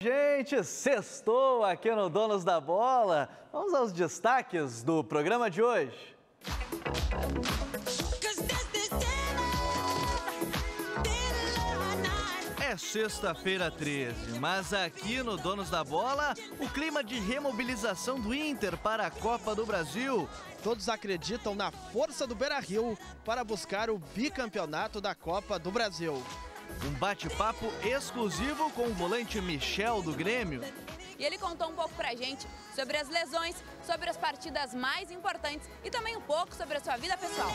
Gente, sextou aqui no Donos da Bola. Vamos aos destaques do programa de hoje. É sexta-feira 13, mas aqui no Donos da Bola, o clima de remobilização do Inter para a Copa do Brasil. Todos acreditam na força do Beira-Rio para buscar o bicampeonato da Copa do Brasil. Um bate-papo exclusivo com o volante Michel do Grêmio. E ele contou um pouco pra gente sobre as lesões, sobre as partidas mais importantes e também um pouco sobre a sua vida pessoal.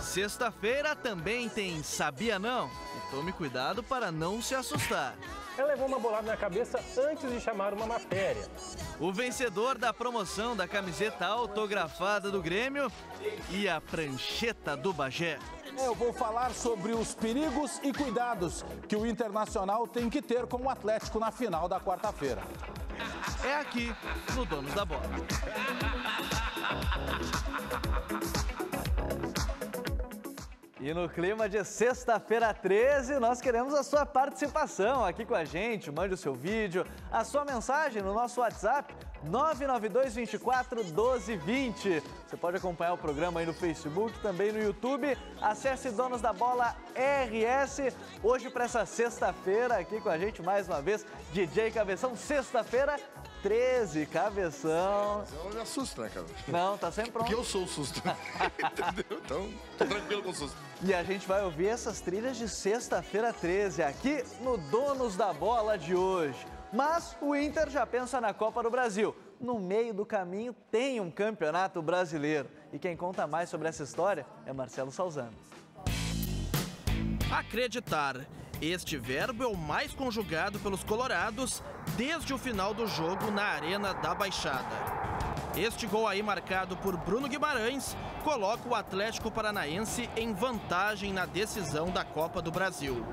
Sexta-feira também tem Sabia Não? E tome cuidado para não se assustar. Ela levou uma bolada na cabeça antes de chamar uma matéria. O vencedor da promoção da camiseta autografada do Grêmio e a prancheta do Bagé. Eu vou falar sobre os perigos e cuidados que o Internacional tem que ter com o Atlético na final da quarta-feira. É aqui no Donos da Bola. E no clima de sexta-feira 13, nós queremos a sua participação aqui com a gente. Mande o seu vídeo, a sua mensagem no nosso WhatsApp 992 24 12 20. Você pode acompanhar o programa aí no Facebook, também no YouTube. Acesse Donos da Bola RS. Hoje para essa sexta-feira aqui com a gente mais uma vez, DJ Cabeção. Sexta-feira 13, Cabeção. Eu me assusto, né, cara? Não, tá sempre pronto. Porque eu sou o susto. Entendeu? Então, tô tranquilo com o susto. E a gente vai ouvir essas trilhas de sexta-feira 13 aqui no Donos da Bola de hoje. Mas o Inter já pensa na Copa do Brasil. No meio do caminho tem um campeonato brasileiro. E quem conta mais sobre essa história é Marcelo Salzano. Acreditar. Este verbo é o mais conjugado pelos colorados desde o final do jogo na Arena da Baixada. Este gol aí marcado por Bruno Guimarães coloca o Atlético Paranaense em vantagem na decisão da Copa do Brasil.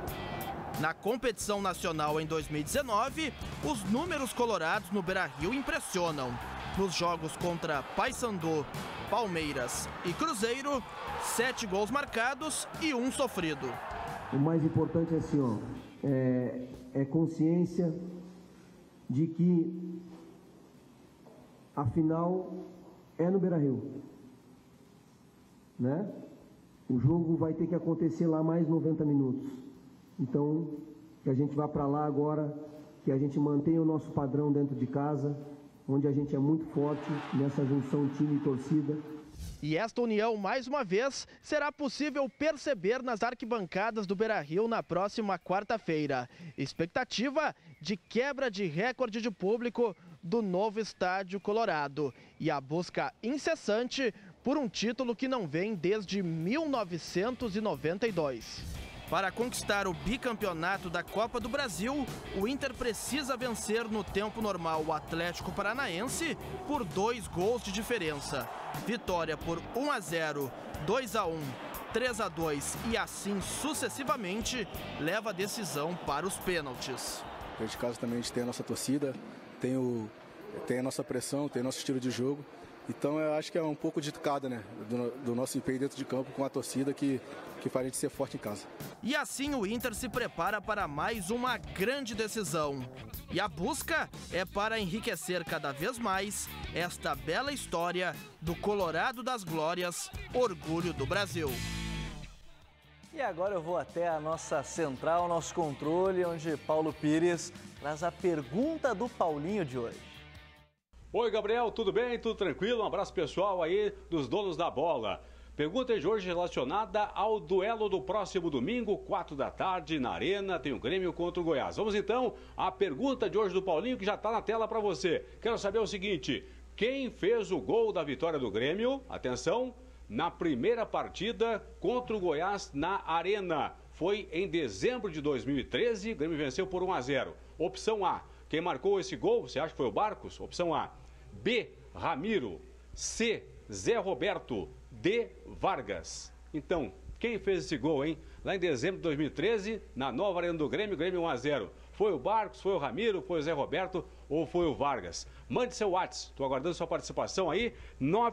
Na competição nacional em 2019, os números colorados no Beira-Rio impressionam. Nos jogos contra Paysandu, Palmeiras e Cruzeiro, 7 gols marcados e 1 sofrido. O mais importante é assim, ó, é consciência de que a final é no Beira-Rio, né? O jogo vai ter que acontecer lá mais 90 minutos. Então, que a gente vá para lá agora, que a gente mantenha o nosso padrão dentro de casa, onde a gente é muito forte nessa junção time e torcida. E esta união, mais uma vez, será possível perceber nas arquibancadas do Beira-Rio na próxima quarta-feira. Expectativa de quebra de recorde de público do novo Estádio Colorado e a busca incessante por um título que não vem desde 1992. Para conquistar o bicampeonato da Copa do Brasil, o Inter precisa vencer no tempo normal o Atlético Paranaense por 2 gols de diferença. Vitória por 1-0, 2-1, 3-2 e assim sucessivamente leva a decisão para os pênaltis. Dentro de casa também a gente tem a nossa torcida, tem a nossa pressão, tem nosso estilo de jogo. Então eu acho que é um pouco de cada, né, do nosso empenho dentro de campo com a torcida que faz a gente ser forte em casa. E assim o Inter se prepara para mais uma grande decisão. E a busca é para enriquecer cada vez mais esta bela história do Colorado das Glórias, orgulho do Brasil. E agora eu vou até a nossa central, nosso controle, onde Paulo Pires traz a pergunta do Paulinho de hoje. Oi, Gabriel, tudo bem? Tudo tranquilo? Um abraço pessoal aí dos Donos da Bola. Pergunta de hoje relacionada ao duelo do próximo domingo, 4 da tarde, na Arena, tem o Grêmio contra o Goiás. Vamos então à pergunta de hoje do Paulinho, que já está na tela para você. Quero saber o seguinte, quem fez o gol da vitória do Grêmio, atenção, na primeira partida contra o Goiás na Arena? Foi em dezembro de 2013, o Grêmio venceu por 1-0. Opção A, quem marcou esse gol, você acha que foi o Barcos? Opção A. B, Ramiro. C, Zé Roberto. D, Vargas. Então, quem fez esse gol, hein? Lá em dezembro de 2013, na nova Arena do Grêmio, Grêmio 1-0. Foi o Barcos, foi o Ramiro, foi o Zé Roberto ou foi o Vargas? Mande seu WhatsApp, estou aguardando sua participação aí.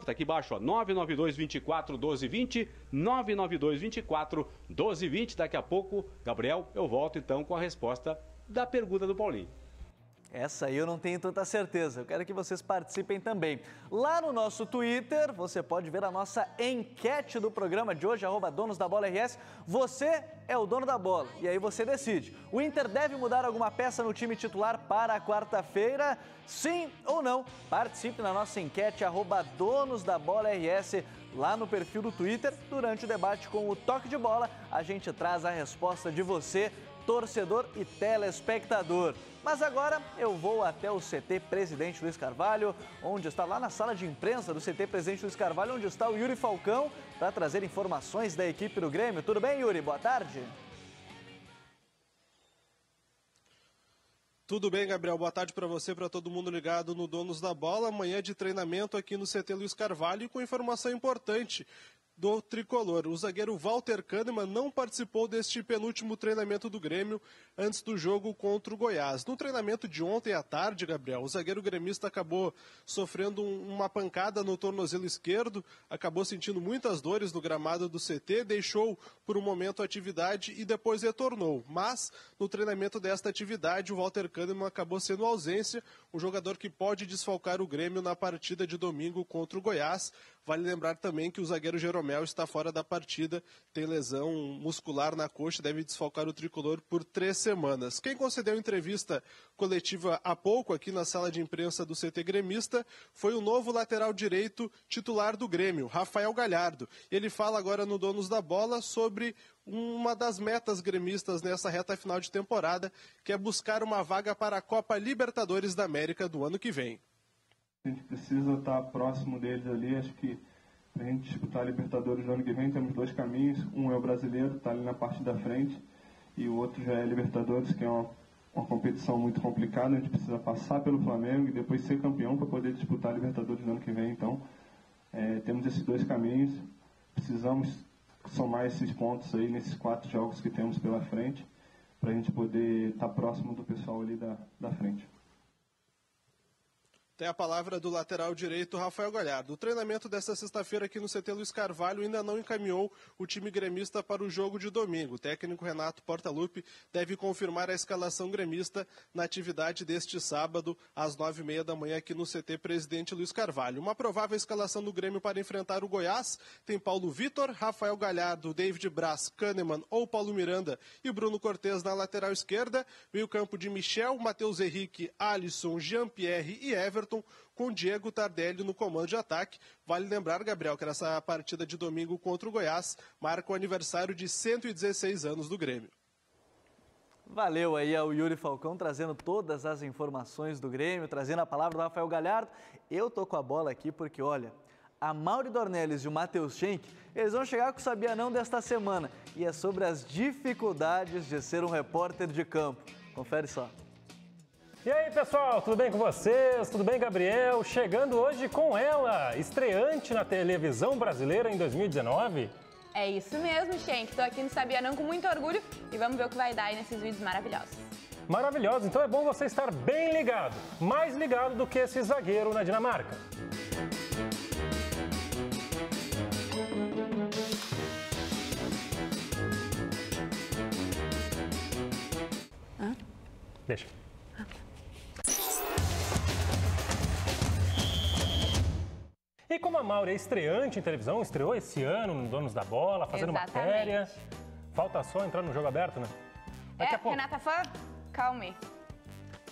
Tá aqui embaixo, ó, 99224-1220, 99224-1220. Daqui a pouco, Gabriel, eu volto então com a resposta da pergunta do Paulinho. Essa aí eu não tenho tanta certeza, eu quero que vocês participem também. Lá no nosso Twitter, você pode ver a nossa enquete do programa de hoje, @donosdabolaRS. Você é o dono da bola e aí você decide. O Inter deve mudar alguma peça no time titular para a quarta-feira? Sim ou não? Participe na nossa enquete, @donosdabolaRS, lá no perfil do Twitter. Durante o debate com o Toque de Bola, a gente traz a resposta de você, torcedor e telespectador. Mas agora eu vou até o CT Presidente Luiz Carvalho, onde está lá na sala de imprensa do CT Presidente Luiz Carvalho, onde está o Yuri Falcão, para trazer informações da equipe do Grêmio. Tudo bem, Yuri? Boa tarde. Tudo bem, Gabriel. Boa tarde para você, para todo mundo ligado no Donos da Bola. Amanhã de treinamento aqui no CT Luiz Carvalho e com informação importante do tricolor. O zagueiro Walter Kahneman não participou deste penúltimo treinamento do Grêmio antes do jogo contra o Goiás. No treinamento de ontem à tarde, Gabriel, o zagueiro gremista acabou sofrendo uma pancada no tornozelo esquerdo, acabou sentindo muitas dores no gramado do CT, deixou por um momento a atividade e depois retornou. Mas no treinamento desta atividade, o Walter Kahneman acabou sendo ausência, um jogador que pode desfalcar o Grêmio na partida de domingo contra o Goiás. Vale lembrar também que o zagueiro Jeromel está fora da partida, tem lesão muscular na coxa, deve desfalcar o tricolor por 3 semanas. Quem concedeu entrevista coletiva há pouco aqui na sala de imprensa do CT gremista foi o novo lateral direito titular do Grêmio, Rafael Galhardo. Ele fala agora no Donos da Bola sobre uma das metas gremistas nessa reta final de temporada, que é buscar uma vaga para a Copa Libertadores da América do ano que vem. A gente precisa estar próximo deles ali. Acho que para a gente disputar a Libertadores do ano que vem temos 2 caminhos. Um é o brasileiro, está ali na parte da frente, e o outro já é a Libertadores, que é uma competição muito complicada. A gente precisa passar pelo Flamengo e depois ser campeão para poder disputar a Libertadores do ano que vem. Então, temos esses 2 caminhos. Precisamos somar esses pontos aí nesses 4 jogos que temos pela frente para a gente poder estar próximo do pessoal ali da frente. Tem a palavra do lateral direito, Rafael Galhardo. O treinamento desta sexta-feira aqui no CT Luiz Carvalho ainda não encaminhou o time gremista para o jogo de domingo. O técnico Renato Portaluppi deve confirmar a escalação gremista na atividade deste sábado, às 9h30 da manhã, aqui no CT Presidente Luiz Carvalho. Uma provável escalação do Grêmio para enfrentar o Goiás tem Paulo Vitor, Rafael Galhardo, David Braz, Kahneman ou Paulo Miranda e Bruno Cortes na lateral esquerda. Meio campo de Michel, Matheus Henrique, Alisson, Jean-Pierre e Everton, com Diego Tardelli no comando de ataque. Vale lembrar, Gabriel, que essa partida de domingo contra o Goiás marca o aniversário de 116 anos do Grêmio. Valeu aí ao Yuri Falcão trazendo todas as informações do Grêmio, trazendo a palavra do Rafael Galhardo. Eu tô com a bola aqui porque, olha, a Mauri Dornelles e o Matheus Schenck, eles vão chegar com o Sabia Não desta semana. E é sobre as dificuldades de ser um repórter de campo. Confere só. E aí, pessoal, tudo bem com vocês? Tudo bem, Gabriel? Chegando hoje com ela, estreante na televisão brasileira em 2019. É isso mesmo, Schenck. Estou aqui no Sabia Não com muito orgulho e vamos ver o que vai dar aí nesses vídeos maravilhosos. Maravilhoso, então é bom você estar bem ligado, mais ligado do que esse zagueiro na Dinamarca. Deixa. E como a Mauri é estreante em televisão, estreou esse ano no Donos da Bola, fazendo matéria. Falta só entrar no jogo aberto, né? Daqui a pouco. Renata Fã, calme.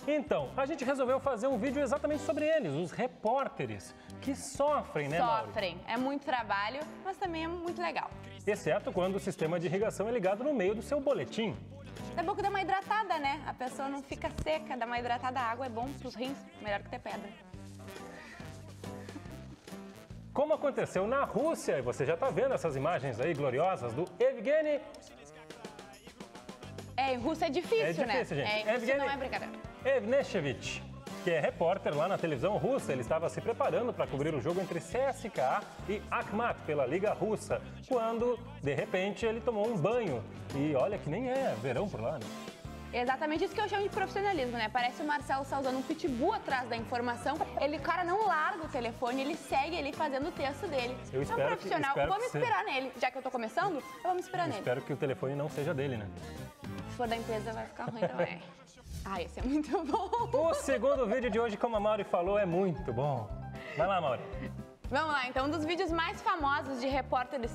Então, a gente resolveu fazer um vídeo exatamente sobre eles, os repórteres, que sofrem, né, Mauri? Sofrem. É muito trabalho, mas também é muito legal. Exceto quando o sistema de irrigação é ligado no meio do seu boletim. É bom que dá uma hidratada, né? A pessoa não fica seca, dá uma hidratada. A água é bom pros rins, melhor que ter pedra. Como aconteceu na Rússia, e você já está vendo essas imagens aí gloriosas do Evgeny... Em Rússia é difícil, né? Gente. Evgeny... não é brincadeira. Evneshevich, que é repórter lá na televisão russa. Ele estava se preparando para cobrir o jogo entre CSKA e Akhmat pela Liga Russa, quando, de repente, ele tomou um banho. E olha que nem é verão por lá, né? Exatamente isso que eu chamo de profissionalismo, né? Parece o Marcelo tá usando um pitbull atrás da informação. O cara não larga o telefone, ele segue ali fazendo o texto dele. Eu espero é um profissional. Vou me inspirar nele. Já que eu tô começando, eu vou me inspirar nele. Espero que o telefone não seja dele, né? Se for da empresa, vai ficar ruim também. Ah, esse é muito bom. O segundo vídeo de hoje, como a Mauri falou, é muito bom. Vai lá, Mauri. Vamos lá, então, um dos vídeos mais famosos de repórteres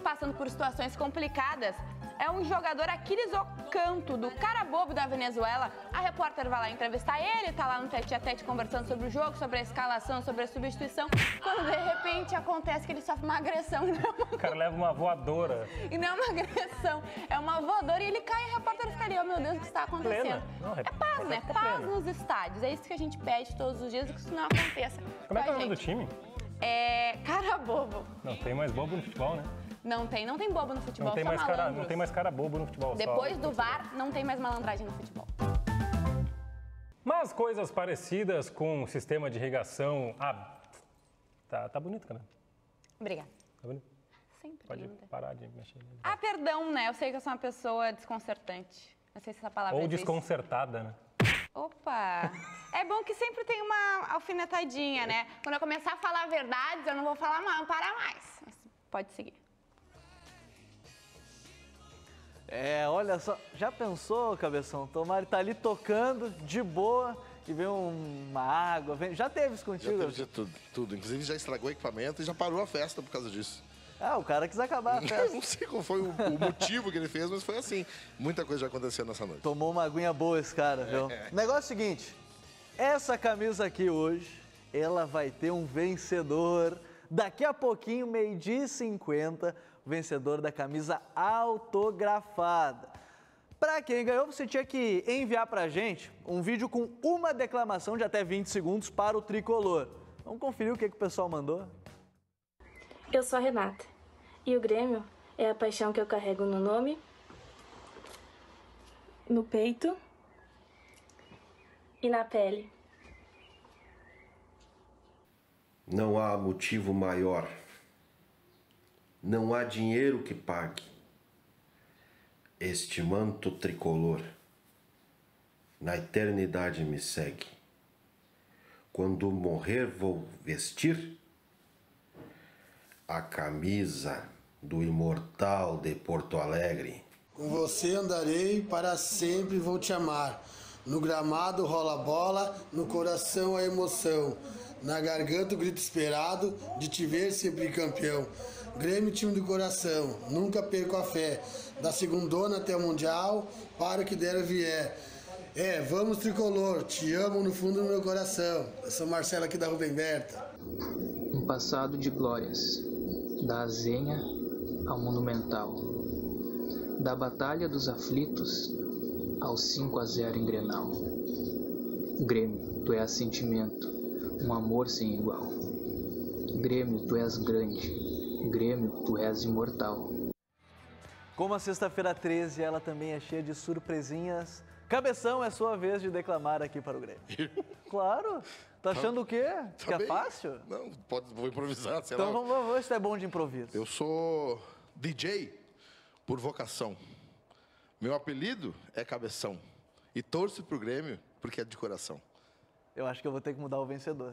passando por situações complicadas é um jogador Aquiles Ocanto, do Carabobo da Venezuela. A repórter vai lá entrevistar ele, tá lá no tete-a-tete conversando sobre o jogo, sobre a escalação, sobre a substituição, quando de repente acontece que ele sofre uma agressão. O cara leva uma voadora. E não é uma agressão, é uma voadora e ele cai e a repórter fica ali, oh meu Deus, o que está acontecendo? Não, é paz, né? Paz nos estádios, é isso que a gente pede todos os dias, que isso não aconteça. Como é que é o nome do time? É Carabobo. Não, tem mais bobo no futebol, né? Não tem bobo no futebol, não tem mais cara bobo no futebol. Depois do VAR, não tem mais malandragem no futebol. Mas coisas parecidas com o sistema de irrigação... Tá bonito, cara. Obrigada. Tá bonito? Sempre Pode linda. parar de mexer. Ah, perdão, né? Eu sei que eu sou uma pessoa desconcertante. Não sei se essa palavra Ou existe. desconcertada, né? Opa! É bom que sempre tem uma alfinetadinha, né? Quando eu começar a falar verdades, eu não vou parar mais. Mas pode seguir. Olha só, já pensou, Cabeção? Tomara tá ali tocando, de boa, e vem uma água, já teve isso contigo? Já teve de tudo. Inclusive já estragou o equipamento e já parou a festa por causa disso. Ah, o cara quis acabar a festa. Eu não sei qual foi o motivo que ele fez, mas foi assim. Muita coisa já aconteceu nessa noite. Tomou uma aguinha boa esse cara, viu? O negócio é o seguinte, essa camisa aqui hoje, ela vai ter um vencedor. Daqui a pouquinho, 12h50, o vencedor da camisa autografada. Para quem ganhou, você tinha que enviar pra gente um vídeo com uma declamação de até 20 segundos para o tricolor. Vamos conferir o que o pessoal mandou? Eu sou a Renata e o Grêmio é a paixão que eu carrego no nome, no peito e na pele. Não há motivo maior. Não há dinheiro que pague este manto tricolor. Na eternidade me segue. Quando morrer vou vestir a camisa do imortal de Porto Alegre. Com você andarei, para sempre vou te amar. No gramado rola a bola, no coração a emoção. Na garganta o grito esperado de te ver sempre campeão. Grêmio, time do coração, nunca perco a fé. Da segundona até o Mundial, para o que der ou vier. Vamos tricolor, te amo no fundo do meu coração. Eu sou Marcelo aqui da Rubem Berta. Um passado de glórias, da Azenha ao Monumental. Da Batalha dos Aflitos ao 5-0 em Grenal. Grêmio, tu és sentimento, um amor sem igual. Grêmio, tu és grande. Grêmio, tu és imortal. Como a sexta-feira 13, ela também é cheia de surpresinhas. Cabeção, é sua vez de declamar aqui para o Grêmio. Claro. Tá achando o quê? Que é fácil? Não, vou improvisar, sei lá. Então vamos ver se é bom de improviso. Eu sou DJ por vocação. Meu apelido é Cabeção. E torço pro Grêmio porque é de coração. Eu acho que eu vou ter que mudar o vencedor.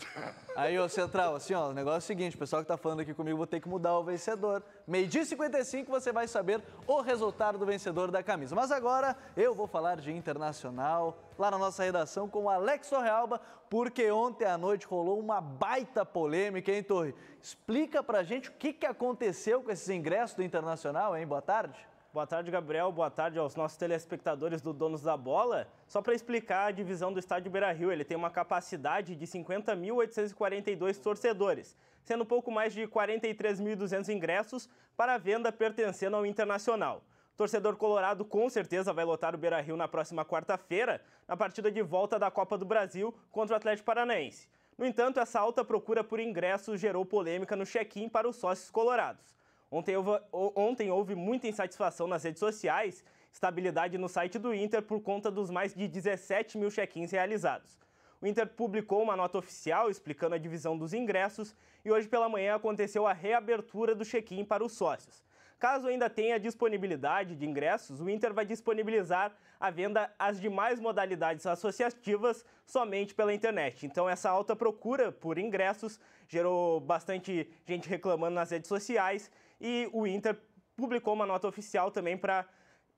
Aí, ô Central, assim, ó, o negócio é o seguinte, o pessoal que tá falando aqui comigo, vou ter que mudar o vencedor. 12h55 você vai saber o resultado do vencedor da camisa. Mas agora eu vou falar de Internacional, lá na nossa redação com o Alex Sorrealba, porque ontem à noite rolou uma baita polêmica, hein, Torre? Explica pra gente o que aconteceu com esses ingressos do Internacional, hein? Boa tarde. Boa tarde, Gabriel. Boa tarde aos nossos telespectadores do Donos da Bola. Só para explicar a divisão do estádio Beira-Rio, ele tem uma capacidade de 50.842 torcedores, sendo pouco mais de 43.200 ingressos para a venda pertencendo ao Internacional. O torcedor colorado com certeza vai lotar o Beira-Rio na próxima quarta-feira, na partida de volta da Copa do Brasil contra o Atlético Paranaense. No entanto, essa alta procura por ingressos gerou polêmica no check-in para os sócios colorados. Ontem houve muita insatisfação nas redes sociais, estabilidade no site do Inter por conta dos mais de 17 mil check-ins realizados. O Inter publicou uma nota oficial explicando a divisão dos ingressos e hoje pela manhã aconteceu a reabertura do check-in para os sócios. Caso ainda tenha disponibilidade de ingressos, o Inter vai disponibilizar a venda às demais modalidades associativas somente pela internet. Então essa alta procura por ingressos gerou bastante gente reclamando nas redes sociais e o Inter publicou uma nota oficial também para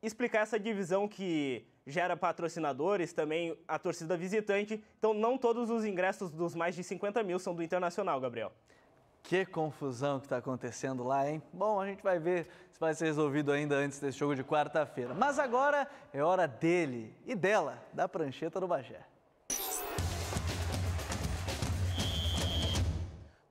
explicar essa divisão que gera patrocinadores, também a torcida visitante. Então não todos os ingressos dos mais de 50 mil são do Internacional, Gabriel. Que confusão que está acontecendo lá, hein? Bom, a gente vai ver se vai ser resolvido ainda antes desse jogo de quarta-feira. Mas agora é hora dele e dela, da prancheta do Bagé.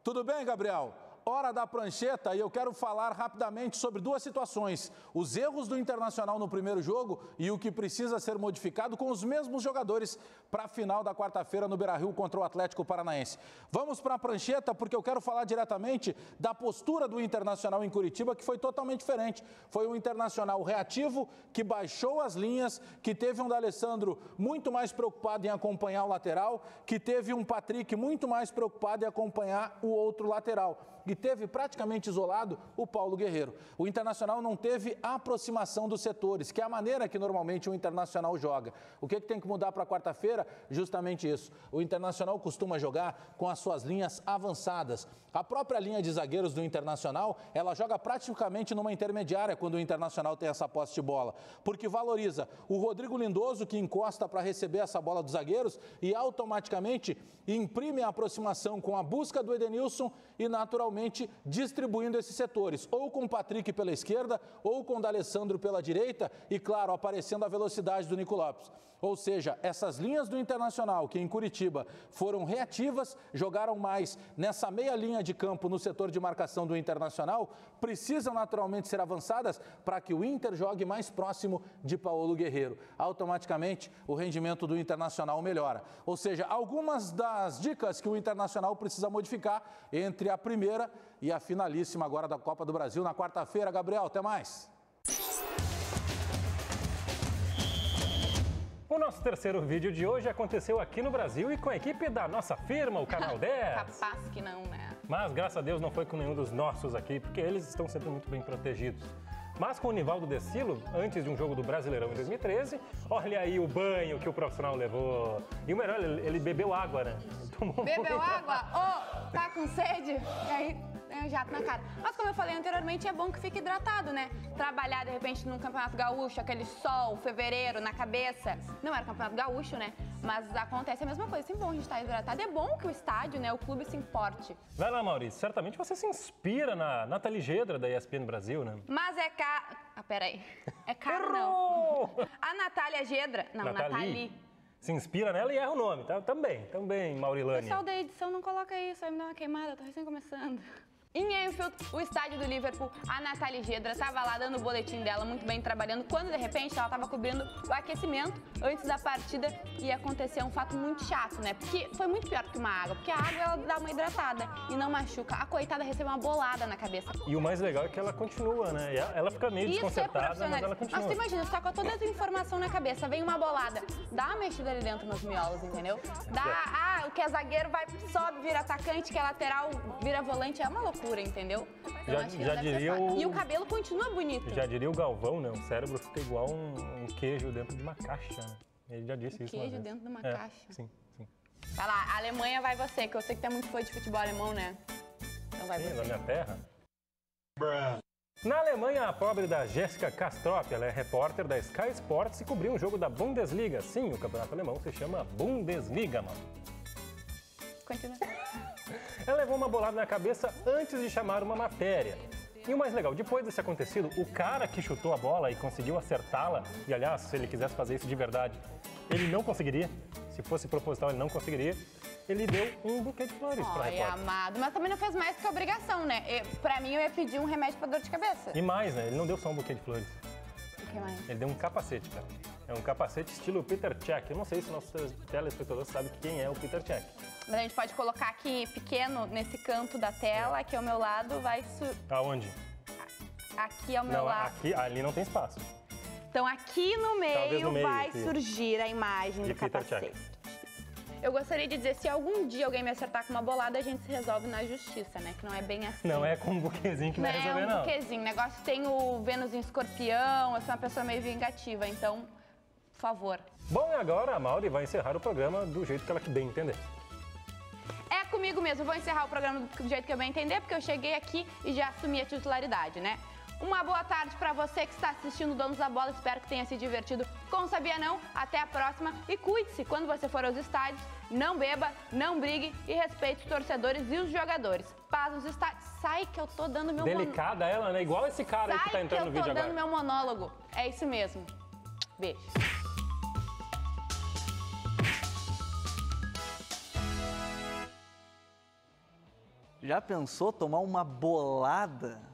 Tudo bem, Gabriel? Hora da prancheta e eu quero falar rapidamente sobre duas situações. Os erros do Internacional no primeiro jogo e o que precisa ser modificado com os mesmos jogadores para a final da quarta-feira no Beira-Rio contra o Atlético Paranaense. Vamos para a prancheta porque eu quero falar diretamente da postura do Internacional em Curitiba, que foi totalmente diferente. Foi um Internacional reativo, que baixou as linhas, que teve um D'Alessandro muito mais preocupado em acompanhar o lateral, que teve um Patrick muito mais preocupado em acompanhar o outro lateral. E teve praticamente isolado o Paulo Guerreiro. O Internacional não teve a aproximação dos setores, que é a maneira que normalmente o Internacional joga. O que tem que mudar para quarta-feira? Justamente isso. O Internacional costuma jogar com as suas linhas avançadas. A própria linha de zagueiros do Internacional, ela joga praticamente numa intermediária quando o Internacional tem essa posse de bola, porque valoriza o Rodrigo Lindoso, que encosta para receber essa bola dos zagueiros e automaticamente imprime a aproximação com a busca do Edenilson e naturalmente distribuindo esses setores, ou com o Patrick pela esquerda, ou com o D'Alessandro pela direita e, claro, aparecendo a velocidade do Nico Lopes. Ou seja, essas linhas do Internacional, que em Curitiba foram reativas, jogaram mais nessa meia linha de campo no setor de marcação do Internacional, precisam naturalmente ser avançadas para que o Inter jogue mais próximo de Paulo Guerreiro. Automaticamente, o rendimento do Internacional melhora. Ou seja, algumas das dicas que o Internacional precisa modificar entre a primeira e a finalíssima agora da Copa do Brasil na quarta-feira. Gabriel, até mais. O nosso terceiro vídeo de hoje aconteceu aqui no Brasil e com a equipe da nossa firma, o Canal 10. Capaz que não, né? Mas, graças a Deus, não foi com nenhum dos nossos aqui, porque eles estão sempre muito bem protegidos. Mas com o Nivaldo Decilo, antes de um jogo do Brasileirão em 2013, olha aí o banho que o profissional levou. E o melhor, ele bebeu água, né? Bebeu água? Ô, tá com sede? E aí... um jato na cara. Mas como eu falei anteriormente, é bom que fique hidratado, né? Trabalhar, de repente, num campeonato gaúcho, aquele sol, fevereiro, na cabeça. Não era campeonato gaúcho, né? Mas acontece a mesma coisa. É bom a gente estar hidratado. É bom que o estádio, né, o clube se importe. Vai lá, Maurício. Certamente você se inspira na Nathalie Gedra, da ESPN Brasil, né? Mas é caro... Ah, peraí. É caro, não. A Natália Gedra... Não, Nathalie. Se inspira nela e erra o nome, tá? Também, Maurilânia. O pessoal da edição não coloca isso, vai me dar uma queimada, eu tô recém começando. Em Anfield, o estádio do Liverpool, a Nathalie Gedra estava lá dando o boletim dela, muito bem trabalhando, quando de repente ela estava cobrindo o aquecimento antes da partida e aconteceu um fato muito chato, né? Porque foi muito pior que uma água, porque a água ela dá uma hidratada e não machuca. A coitada recebeu uma bolada na cabeça. E o mais legal é que ela continua, né? Ela fica meio desconcertada, mas ela continua. Mas tu imagina, você tá com toda essa informação na cabeça, vem uma bolada, dá uma mexida ali dentro nos miolos, entendeu? O que é zagueiro vai, sobe, vira atacante, que é lateral, vira volante, é uma loucura. Entendeu? Já diria E o cabelo continua bonito. Já diria o Galvão, né? O cérebro fica igual um queijo dentro de uma caixa, né? Ele já disse isso. Queijo dentro de uma caixa. Sim. Vai lá, a Alemanha vai você, que eu sei que tá muito fã de futebol alemão, né? Então vai você. Na minha terra. Na Alemanha, a pobre da Jéssica Kastrop, ela é repórter da Sky Sports e cobriu um jogo da Bundesliga. Sim, o campeonato alemão se chama Bundesliga, mano. Continua. Ela levou uma bolada na cabeça antes de chamar uma matéria. E o mais legal, depois desse acontecido, o cara que chutou a bola e conseguiu acertá-la, e aliás, se ele quisesse fazer isso de verdade, ele não conseguiria. Se fosse proposital, ele não conseguiria. Ele deu um buquê de flores pra repórter. Ai, amado, mas também não fez mais que obrigação, né? Pra mim, eu ia pedir um remédio pra dor de cabeça. E mais, né? Ele não deu só um buquê de flores. O que mais? Ele deu um capacete, cara. É um capacete estilo Peter Cech. Eu não sei se nossos telespectadores sabem quem é o Peter Cech. Mas a gente pode colocar aqui pequeno nesse canto da tela, aqui ao meu lado vai... Aonde? Aqui ao meu lado. Ali não tem espaço. Então aqui no meio vai surgir a imagem do capacete. Eu gostaria de dizer, se algum dia alguém me acertar com uma bolada, a gente se resolve na justiça, né? Que não é bem assim. Não é com um buquezinho que vai resolver, não. É um buquezinho. O negócio tem o Vênus em Escorpião, eu sou uma pessoa meio vingativa, então, por favor. Bom, e agora a Mauri vai encerrar o programa do jeito que ela bem entender. É comigo mesmo, eu vou encerrar o programa do jeito que eu bem entender, porque eu cheguei aqui e já assumi a titularidade, né? Uma boa tarde para você que está assistindo Donos da Bola, espero que tenha se divertido com o Sabia Não. Até a próxima e cuide-se quando você for aos estádios, não beba, não brigue e respeite os torcedores e os jogadores. Paz nos estádios. Sai que eu tô dando meu Delicada ela, né? Igual esse cara aí que tá entrando no vídeo agora. Sai que eu tô dando meu monólogo. É isso mesmo. Beijo. Já pensou tomar uma bolada?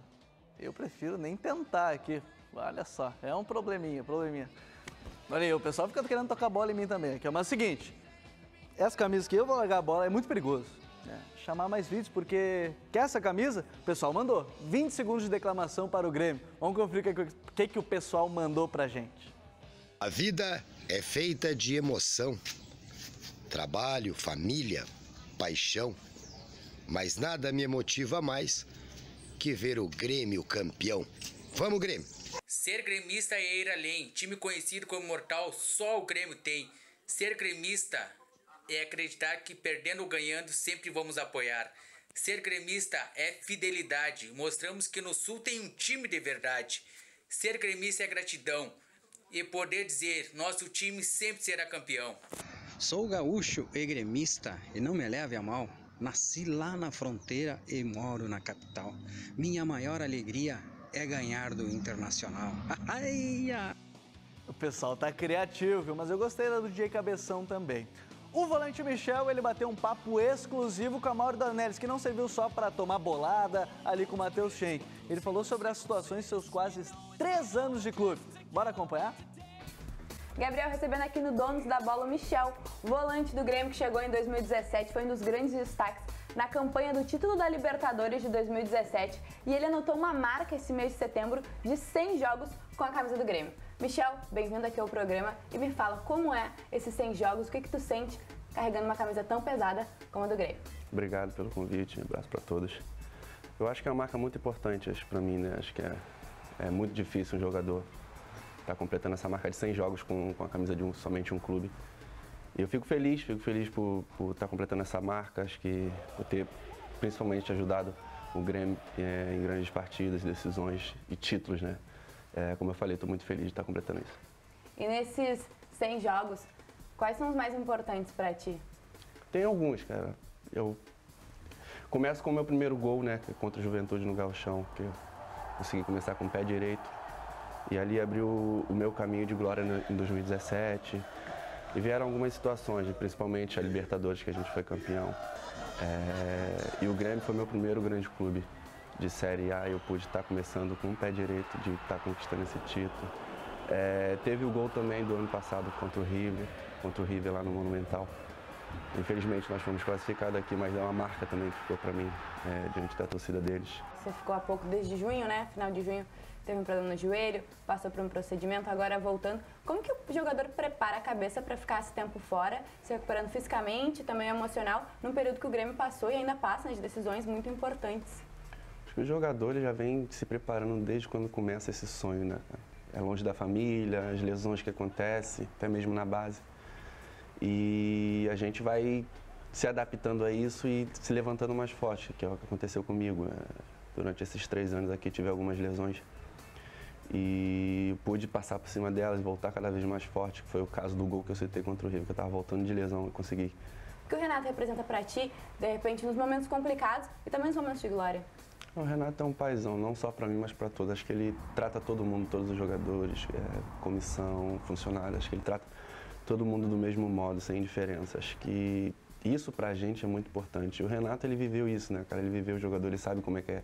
Eu prefiro nem tentar aqui. Olha só, é um probleminha. Olha aí, o pessoal fica querendo tocar bola em mim também aqui. Mas é o seguinte, essa camisa que eu vou largar a bola é muito perigoso. Né? Chamar mais vídeos, porque quer essa camisa? O pessoal mandou. 20 segundos de declamação para o Grêmio. Vamos conferir o que o pessoal mandou pra gente. A vida é feita de emoção, trabalho, família, paixão. Mas nada me motiva mais que ver o Grêmio campeão. Vamos, Grêmio! Ser gremista é ir além. Time conhecido como imortal, só o Grêmio tem. Ser gremista é acreditar que perdendo ou ganhando sempre vamos apoiar. Ser gremista é fidelidade. Mostramos que no Sul tem um time de verdade. Ser gremista é gratidão. E poder dizer, nosso time sempre será campeão. Sou gaúcho e gremista e não me leve a mal. Nasci lá na fronteira e moro na capital. Minha maior alegria é ganhar do Internacional. O pessoal tá criativo, viu? Mas eu gostei da do DJ Cabeção também. O volante Michel, ele bateu um papo exclusivo com a Mauri Dornelles, que não serviu só para tomar bolada ali com o Matheus Schenck. Ele falou sobre as situações de seus quase 3 anos de clube. Bora acompanhar? Gabriel recebendo aqui no Donos da Bola o Michel, volante do Grêmio que chegou em 2017, foi um dos grandes destaques na campanha do título da Libertadores de 2017 e ele anotou uma marca esse mês de setembro de 100 jogos com a camisa do Grêmio. Michel, bem-vindo aqui ao programa e me fala como é esses 100 jogos, o que tu sente carregando uma camisa tão pesada como a do Grêmio? Obrigado pelo convite, um abraço para todos. Eu acho que é uma marca muito importante para mim, né? Acho que é muito difícil um jogador está completando essa marca de 100 jogos com a camisa de somente um clube. E eu fico feliz por estar completando essa marca, acho que por ter principalmente ajudado o Grêmio em grandes partidas, decisões e títulos, né? Como eu falei, estou muito feliz de estar completando isso. E nesses 100 jogos, quais são os mais importantes para ti? Tem alguns, cara. Eu começo com o meu primeiro gol, né? Contra o Juventude no Gauchão, que eu consegui começar com o pé direito. E ali abriu o meu caminho de glória em 2017. E vieram algumas situações, principalmente a Libertadores, que a gente foi campeão. E o Grêmio foi meu primeiro grande clube de Série A. Eu pude estar começando com o pé direito, de estar conquistando esse título. Teve o gol também do ano passado contra o River lá no Monumental. Infelizmente nós fomos classificados aqui, mas é uma marca também que ficou para mim diante da torcida deles. Você ficou há pouco desde junho, né? Final de junho. Teve um problema no joelho, passou por um procedimento, agora voltando. Como que o jogador prepara a cabeça para ficar esse tempo fora, se recuperando fisicamente, também emocional, num período que o Grêmio passou e ainda passa de decisões muito importantes? Acho que o jogador ele já vem se preparando desde quando começa esse sonho, né? É longe da família, as lesões que acontecem, até mesmo na base. E a gente vai se adaptando a isso e se levantando mais forte, que é o que aconteceu comigo. Durante esses 3 anos aqui tive algumas lesões. E pude passar por cima delas e voltar cada vez mais forte, que foi o caso do gol que eu citei contra o River, que eu estava voltando de lesão e consegui. O que o Renato representa para ti, de repente, nos momentos complicados e também nos momentos de glória? O Renato é um paizão, não só para mim, mas para todos. Acho que ele trata todo mundo, todos os jogadores, comissão, funcionários, acho que ele trata todo mundo do mesmo modo, sem diferença. Acho que isso pra gente é muito importante. O Renato, ele viveu isso, né, cara? Ele viveu o jogador, ele sabe como é que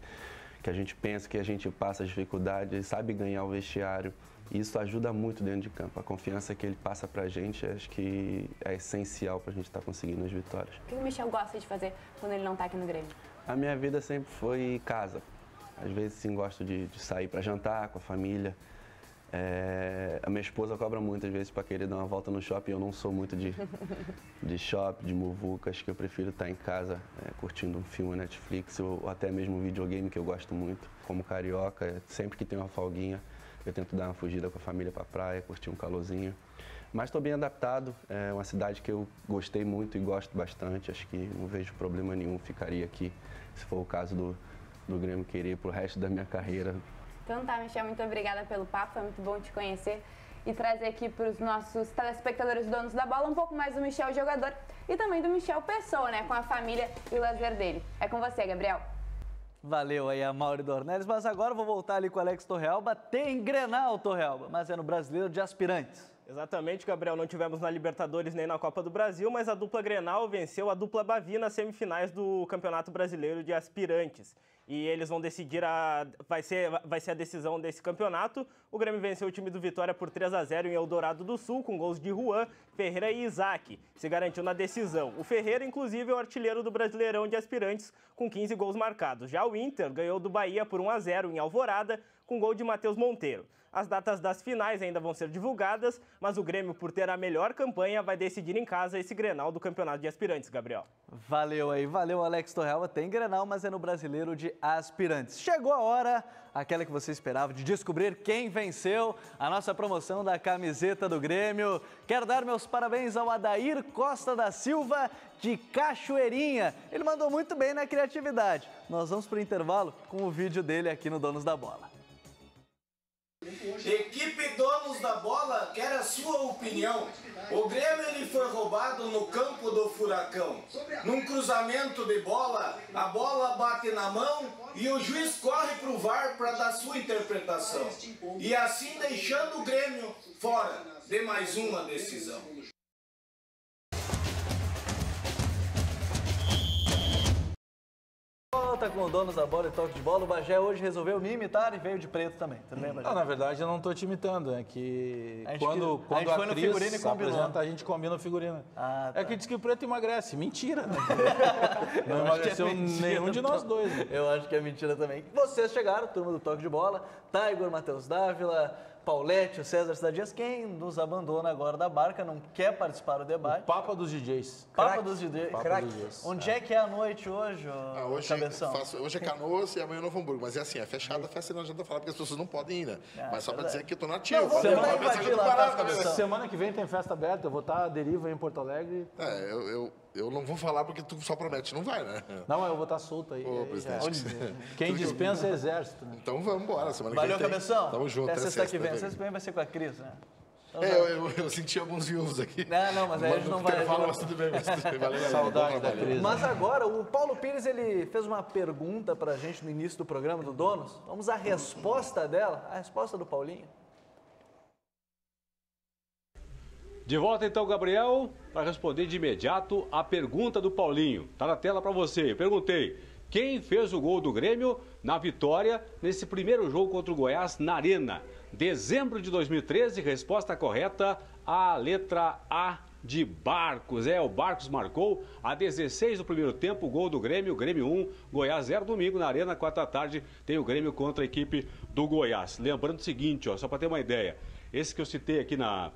a gente pensa, que a gente passa as dificuldades, ele sabe ganhar o vestiário. E isso ajuda muito dentro de campo. A confiança que ele passa pra gente, acho que é essencial pra gente estar conseguindo as vitórias. O que o Michel gosta de fazer quando ele não tá aqui no Grêmio? A minha vida sempre foi casa. Às vezes, sim, gosto de sair pra jantar com a família. A minha esposa cobra muitas vezes para querer dar uma volta no shopping. Eu não sou muito de shopping, de muvuca. Acho que eu prefiro estar em casa curtindo um filme Netflix ou até mesmo um videogame que eu gosto muito. Como carioca, sempre que tem uma folguinha, eu tento dar uma fugida com a família para a praia, curtir um calorzinho. Mas estou bem adaptado. É uma cidade que eu gostei muito e gosto bastante. Acho que não vejo problema nenhum. Ficaria aqui, se for o caso do Grêmio querer para o resto da minha carreira. Então tá, Michel, muito obrigada pelo papo, foi muito bom te conhecer e trazer aqui para os nossos telespectadores donos da bola um pouco mais do Michel jogador e também do Michel pessoa, né, com a família e o lazer dele. É com você, Gabriel. Valeu aí a Mauri Dornelles, mas agora eu vou voltar ali com o Alex Torrealba. Tem Grenal, Torrealba, mas é no Brasileiro de Aspirantes. Exatamente, Gabriel, não tivemos na Libertadores nem na Copa do Brasil, mas a dupla Grenal venceu a dupla Bavi nas semifinais do Campeonato Brasileiro de Aspirantes. E eles vão decidir, vai ser a decisão desse campeonato. O Grêmio venceu o time do Vitória por 3-0 em Eldorado do Sul, com gols de Juan, Ferreira e Isaac. Se garantiu na decisão. O Ferreira, inclusive, é o artilheiro do Brasileirão de Aspirantes, com 15 gols marcados. Já o Inter ganhou do Bahia por 1-0 em Alvorada, com gol de Matheus Monteiro. As datas das finais ainda vão ser divulgadas, mas o Grêmio, por ter a melhor campanha, vai decidir em casa esse Grenal do Campeonato de Aspirantes, Gabriel. Valeu aí, valeu Alex Torrealba. Tem Grenal, mas é no Brasileiro de Aspirantes. Chegou a hora, aquela que você esperava, de descobrir quem venceu a nossa promoção da camiseta do Grêmio. Quero dar meus parabéns ao Adair Costa da Silva, de Cachoeirinha. Ele mandou muito bem na criatividade. Nós vamos para o intervalo com o vídeo dele aqui no Donos da Bola. Equipe Donos da Bola quer a sua opinião. O Grêmio ele foi roubado no campo do Furacão. Num cruzamento de bola, a bola bate na mão e o juiz corre para o VAR para dar sua interpretação. E assim deixando o Grêmio fora de mais uma decisão. Volta com o Donos da Bola e Toque de Bola. O Bagé hoje resolveu me imitar e veio de preto também. Tudo bem, Bagé? Não, na verdade eu não estou te imitando. É que quando a gente foi no figurino e combinou. Apresenta, a gente combina o figurino. Ah, tá. É que diz que o preto emagrece. Mentira, né? Não emagreceu nenhum de nós dois. Né? Eu acho que é mentira também. Vocês chegaram, turma do Toque de Bola. Tiger, Matheus Dávila, Paulete, o César Cidadias. Quem nos abandona agora da barca, não quer participar do debate. O Papa dos DJs. Papa dos DJs. Onde é que é a noite hoje, Cabeção? Hoje é Canoas e amanhã é Novo Hamburgo. Mas é assim, é fechada a festa, não adianta falar porque as pessoas não podem ir, né? Mas só pra dizer que eu tô nativo. Semana que vem tem festa aberta, eu vou estar à deriva em Porto Alegre. Eu não vou falar porque tu só promete, não vai, né? Não, eu vou estar solto aí. Ô, presidente. Quem dispensa é exército, né? Então vamos embora, semana que vem. Valeu, Cabeção. Tamo junto. Até sexta que vem. Sexta que vem vai ser com a Cris, né? Eu senti alguns viúvos aqui. Não, mas aí a gente não vai... Mas tudo bem, valeu. Saudade da Cris. Mas agora, o Paulo Pires, ele fez uma pergunta pra gente no início do programa do Donos. Vamos à resposta dela, a resposta do Paulinho. De volta então, Gabriel, para responder de imediato a pergunta do Paulinho. Tá na tela para você. Eu perguntei, quem fez o gol do Grêmio na vitória nesse primeiro jogo contra o Goiás na Arena? Dezembro de 2013, resposta correta, a letra A de Barcos. O Barcos marcou a 16 do primeiro tempo, o gol do Grêmio, Grêmio 1, Goiás 0, domingo na Arena, 4 da tarde, tem o Grêmio contra a equipe do Goiás. Lembrando o seguinte, só para ter uma ideia, esse que eu citei aqui na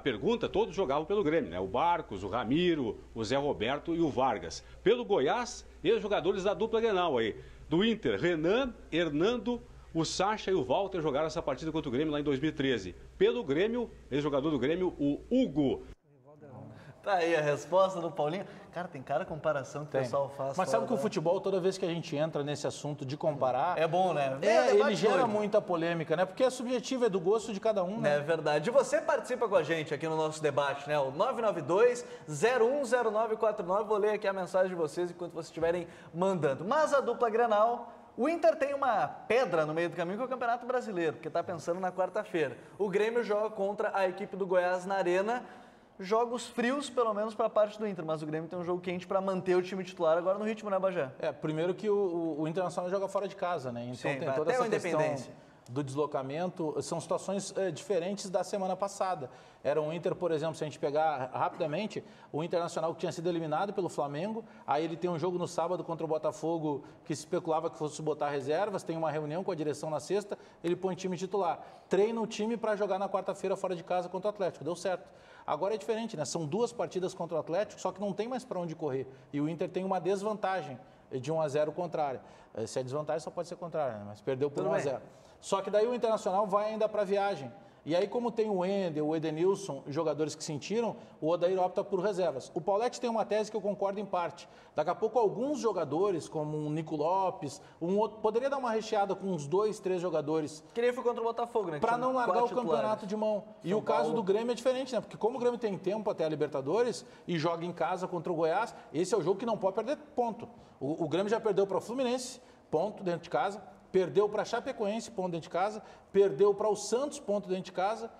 pergunta, todos jogavam pelo Grêmio, né? O Barcos, o Ramiro, o Zé Roberto e o Vargas. Pelo Goiás, e os jogadores da dupla Grenal aí. Do Inter, Renan, Hernando, o Sacha e o Walter jogaram essa partida contra o Grêmio lá em 2013. Pelo Grêmio, ex-jogador do Grêmio, o Hugo. Tá aí a resposta do Paulinho. Cara, tem cada comparação que o pessoal faz. Mas sabe que o futebol, toda vez que a gente entra nesse assunto de comparar... É bom, né? Ele gera muita polêmica, né? Porque é subjetivo, é do gosto de cada um, né? É verdade. E você participa com a gente aqui no nosso debate, né? O 992-010949. Vou ler aqui a mensagem de vocês enquanto vocês estiverem mandando. Mas a dupla Grenal... O Inter tem uma pedra no meio do caminho que é o Campeonato Brasileiro, porque está pensando na quarta-feira. O Grêmio joga contra a equipe do Goiás na Arena. Jogos frios, pelo menos, para a parte do Inter, mas o Grêmio tem um jogo quente para manter o time titular agora no ritmo, né, Bagé? Primeiro que o Internacional joga fora de casa, né? Então tem toda essa questão do deslocamento, são situações diferentes da semana passada. Era o Inter, por exemplo, se a gente pegar rapidamente, o Internacional que tinha sido eliminado pelo Flamengo, aí ele tem um jogo no sábado contra o Botafogo que se especulava que fosse botar reservas, tem uma reunião com a direção na sexta, ele põe time titular. Treina o time para jogar na quarta-feira fora de casa contra o Atlético, deu certo. Agora é diferente, né? São 2 partidas contra o Atlético, só que não tem mais para onde correr. E o Inter tem uma desvantagem de 1-0 contrária. Se é desvantagem, só pode ser contrária, né? Mas perdeu por 1-0. Só que daí o Internacional vai ainda para a viagem. E aí, como tem o Wendel, o Edenilson, jogadores que sentiram, o Odair opta por reservas. O Pauletti tem uma tese que eu concordo em parte. Daqui a pouco, alguns jogadores, como o Nico Lopes, um outro, poderia dar uma recheada com uns 2, 3 jogadores. Que nem foi contra o Botafogo, né? Para não largar o campeonato de mão. E o caso do Grêmio é diferente, né? Porque como o Grêmio tem tempo até a Libertadores e joga em casa contra o Goiás, esse é o jogo que não pode perder ponto. O Grêmio já perdeu para o Fluminense, ponto, dentro de casa. Perdeu para a Chapecoense, ponto dentro de casa. Perdeu para o Santos, ponto dentro de casa.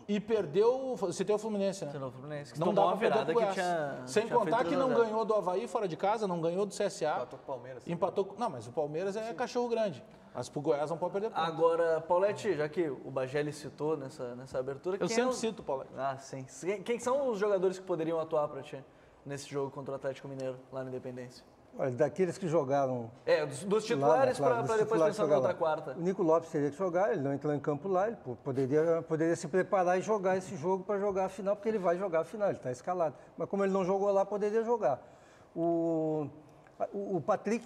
E perdeu, citei o Fluminense, né? O Fluminense, que não tomou dá uma para perder virada pro que Goiás. tinha... Sem contar que não ganhou do Avaí fora de casa, não ganhou do CSA. Empatou com o Palmeiras. Empatou. Não, mas o Palmeiras é cachorro grande. Mas pro Goiás não pode perder ponto. Agora, Pauletti, já que o Bagé citou nessa abertura... Eu sempre cito, Pauletti. Ah, sim. Quem são os jogadores que poderiam atuar para ti nesse jogo contra o Atlético Mineiro, lá na Independência? Olha, daqueles que jogaram... dos titulares para depois pensar na outra quarta. O Nico Lopes teria que jogar, ele não entrou em campo lá, ele poderia se preparar e jogar esse jogo para jogar a final, porque ele vai jogar a final, ele está escalado. Mas como ele não jogou lá, poderia jogar. O Patrick,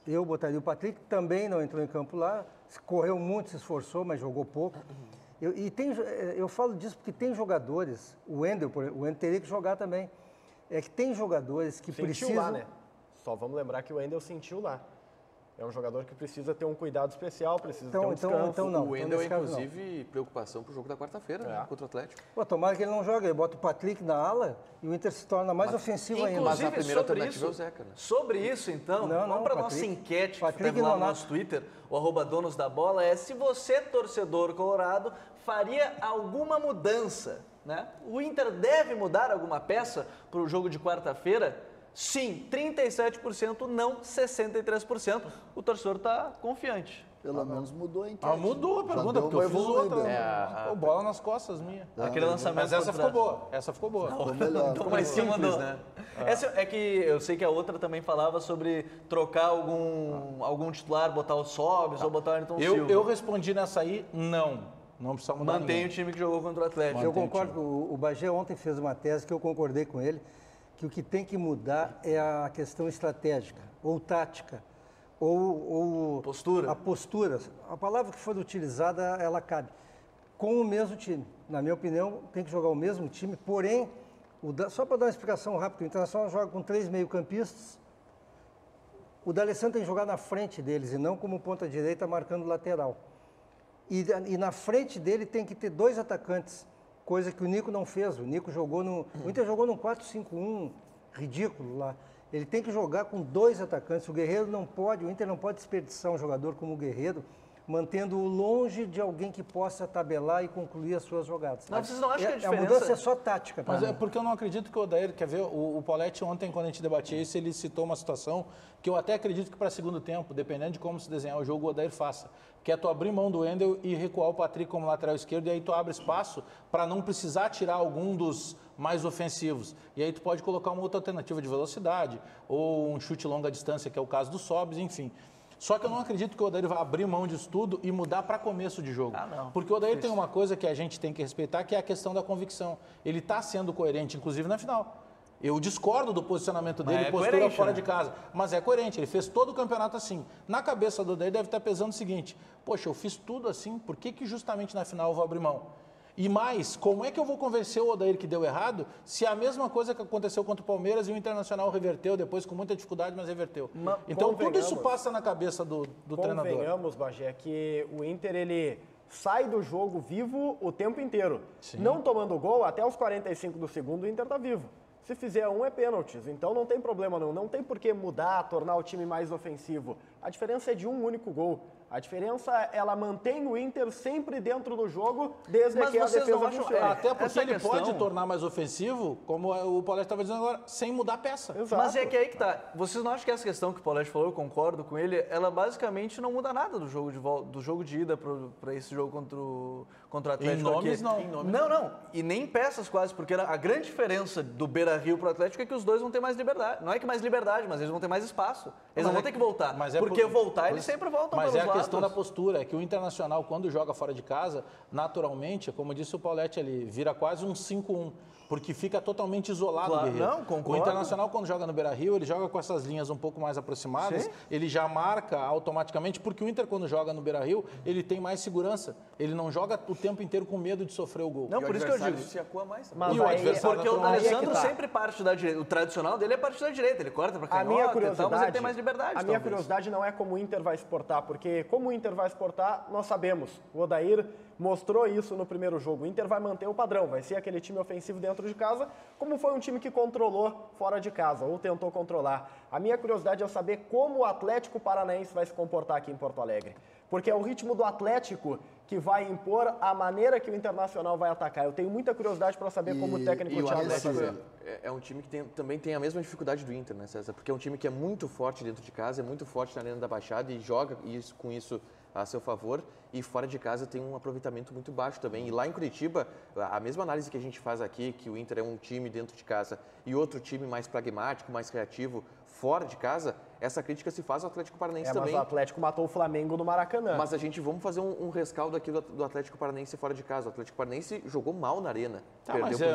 eu botaria o Patrick, também não entrou em campo lá, correu muito, se esforçou, mas jogou pouco. Eu falo disso porque tem jogadores, o Wendel teria que jogar também, é que tem jogadores que precisam... lá, né? Só vamos lembrar que o Wendel sentiu lá. É um jogador que precisa ter um cuidado especial, precisa ter um descanso. Então não. O Wendel é, inclusive, preocupação para o jogo da quarta-feira, contra o Atlético. Pô, tomara que ele não jogue. Ele bota o Patrick na ala e o Inter se torna mais ofensivo ainda. Mas a primeira alternativa é o Zeca, né? Sobre isso, então, vamos para a nossa enquete que está lá no nosso Twitter, o @donosdabola, se você, torcedor colorado, faria alguma mudança, né? O Inter deve mudar alguma peça para o jogo de quarta-feira? Sim, 37%, não 63%. O torcedor está confiante. Pelo menos mudou a enquete. Mudou a pergunta, porque eu fiz outra. Bola nas costas minha. Aquele lançamento. Mas essa ficou boa. Essa ficou boa. Ficou melhor. Ficou mais simples, né? Essa é que eu sei que a outra também falava sobre trocar algum titular, botar o Sobis ou botar o Ayrton Silva. Eu respondi nessa aí, não. Não precisa mudar Mantém o time que jogou contra o Atlético. Eu concordo. O Bagé ontem fez uma tese que eu concordei com ele, que o que tem que mudar é a questão estratégica, ou tática, ou postura. A postura. A palavra que for utilizada, ela cabe. Com o mesmo time. Na minha opinião, tem que jogar o mesmo time, porém, só para dar uma explicação rápida, o Internacional joga com 3 meio-campistas, o D'Alessandro tem que jogar na frente deles e não como ponta-direita marcando lateral. E na frente dele tem que ter 2 atacantes, coisa que o Nico não fez. O Nico jogou o Inter jogou num 4-5-1 ridículo lá. Ele tem que jogar com 2 atacantes. O Inter não pode desperdiçar um jogador como o Guerreiro, mantendo-o longe de alguém que possa tabelar e concluir as suas jogadas. Mas vocês não acham que a diferença... A mudança é só tática. Mas é porque eu não acredito que o Odair... Quer ver, o Pauletti ontem, quando a gente debatia isso, ele citou uma situação que eu até acredito que para segundo tempo, dependendo de como se desenhar o jogo, o Odair faça. Que é tu abrir mão do Wendel e recuar o Patrick como lateral esquerdo, e aí tu abre espaço para não precisar tirar algum dos mais ofensivos. E aí tu pode colocar uma outra alternativa de velocidade, ou um chute longa distância, que é o caso do Sobis, enfim. Só que eu não acredito que o Odair vai abrir mão disso tudo e mudar para começo de jogo. Porque o Odair tem uma coisa que a gente tem que respeitar, que é a questão da convicção. Ele está sendo coerente, inclusive na final. Eu discordo do posicionamento dele, postura fora de casa. Mas é coerente, ele fez todo o campeonato assim. Na cabeça do Odair deve estar pesando o seguinte: poxa, eu fiz tudo assim, por que justamente na final eu vou abrir mão? E mais, como é que eu vou convencer o Odair que deu errado, se é a mesma coisa que aconteceu contra o Palmeiras e o Internacional reverteu depois com muita dificuldade, mas reverteu. Então tudo isso passa na cabeça do treinador. Convenhamos, Bagé, que o Inter ele sai do jogo vivo o tempo inteiro. Sim. Não tomando gol, até os 45 do segundo o Inter está vivo. Se fizer um, é pênaltis. Então não tem problema não. Não tem por que mudar, tornar o time mais ofensivo. A diferença é de um único gol. A diferença, ela mantém o Inter sempre dentro do jogo, desde que a defesa funciona. Até porque ele pode tornar mais ofensivo, como o Paulete estava dizendo agora, sem mudar a peça. Exato. Mas é que aí que tá. Vocês não acham que essa questão que o Paulete falou, eu concordo com ele, ela basicamente não muda nada do jogo de volta, do jogo de ida para esse jogo contra o Atlético? Em nomes, aqui. não. Não. E nem peças quase, porque a grande diferença do Beira-Rio pro Atlético é que os dois vão ter mais liberdade. Não é que mais liberdade, mas eles vão ter mais espaço. Eles não vão ter que voltar. Porque voltar, eles sempre voltam pelos lados. Mas é a questão da postura, é que o Internacional, quando joga fora de casa, naturalmente, como disse o Paulete ali, vira quase um 5-1, porque fica totalmente isolado o Guerreiro. Não, concordo. O Internacional, quando joga no Beira-Rio, ele joga com essas linhas um pouco mais aproximadas, ele já marca automaticamente, porque o Inter, quando joga no Beira-Rio, ele tem mais segurança. Ele não joga o tempo inteiro com medo de sofrer o gol. Não, por isso que eu digo. se acua mais. Mas o adversário porque o Alessandro sempre parte da direita. O tradicional dele é parte da direita. Ele corta para canhota e tal, mas ele tem mais liberdade. A minha curiosidade não é como o Inter vai se portar, porque como o Inter vai se portar, nós sabemos. O Odair mostrou isso no primeiro jogo. O Inter vai manter o padrão, vai ser aquele time ofensivo dentro de casa, como foi um time que controlou fora de casa, ou tentou controlar. A minha curiosidade é saber como o Atlético Paranaense vai se comportar aqui em Porto Alegre. Porque é o ritmo do Atlético que vai impor a maneira que o Internacional vai atacar. Eu tenho muita curiosidade para saber como o técnico Thiago vai fazer. É um time que também tem a mesma dificuldade do Inter, né, César? Porque é um time que é muito forte dentro de casa, é muito forte na Arena da Baixada e joga com isso a seu favor, e fora de casa tem um aproveitamento muito baixo também. E lá em Curitiba, a mesma análise que a gente faz aqui, que o Inter é um time dentro de casa e outro time mais pragmático, mais criativo, fora de casa, essa crítica se faz ao Atlético Paranaense também. Mas o Atlético matou o Flamengo no Maracanã. Mas vamos fazer um rescaldo aqui do Atlético Paranaense fora de casa. O Atlético Paranaense jogou mal na Arena.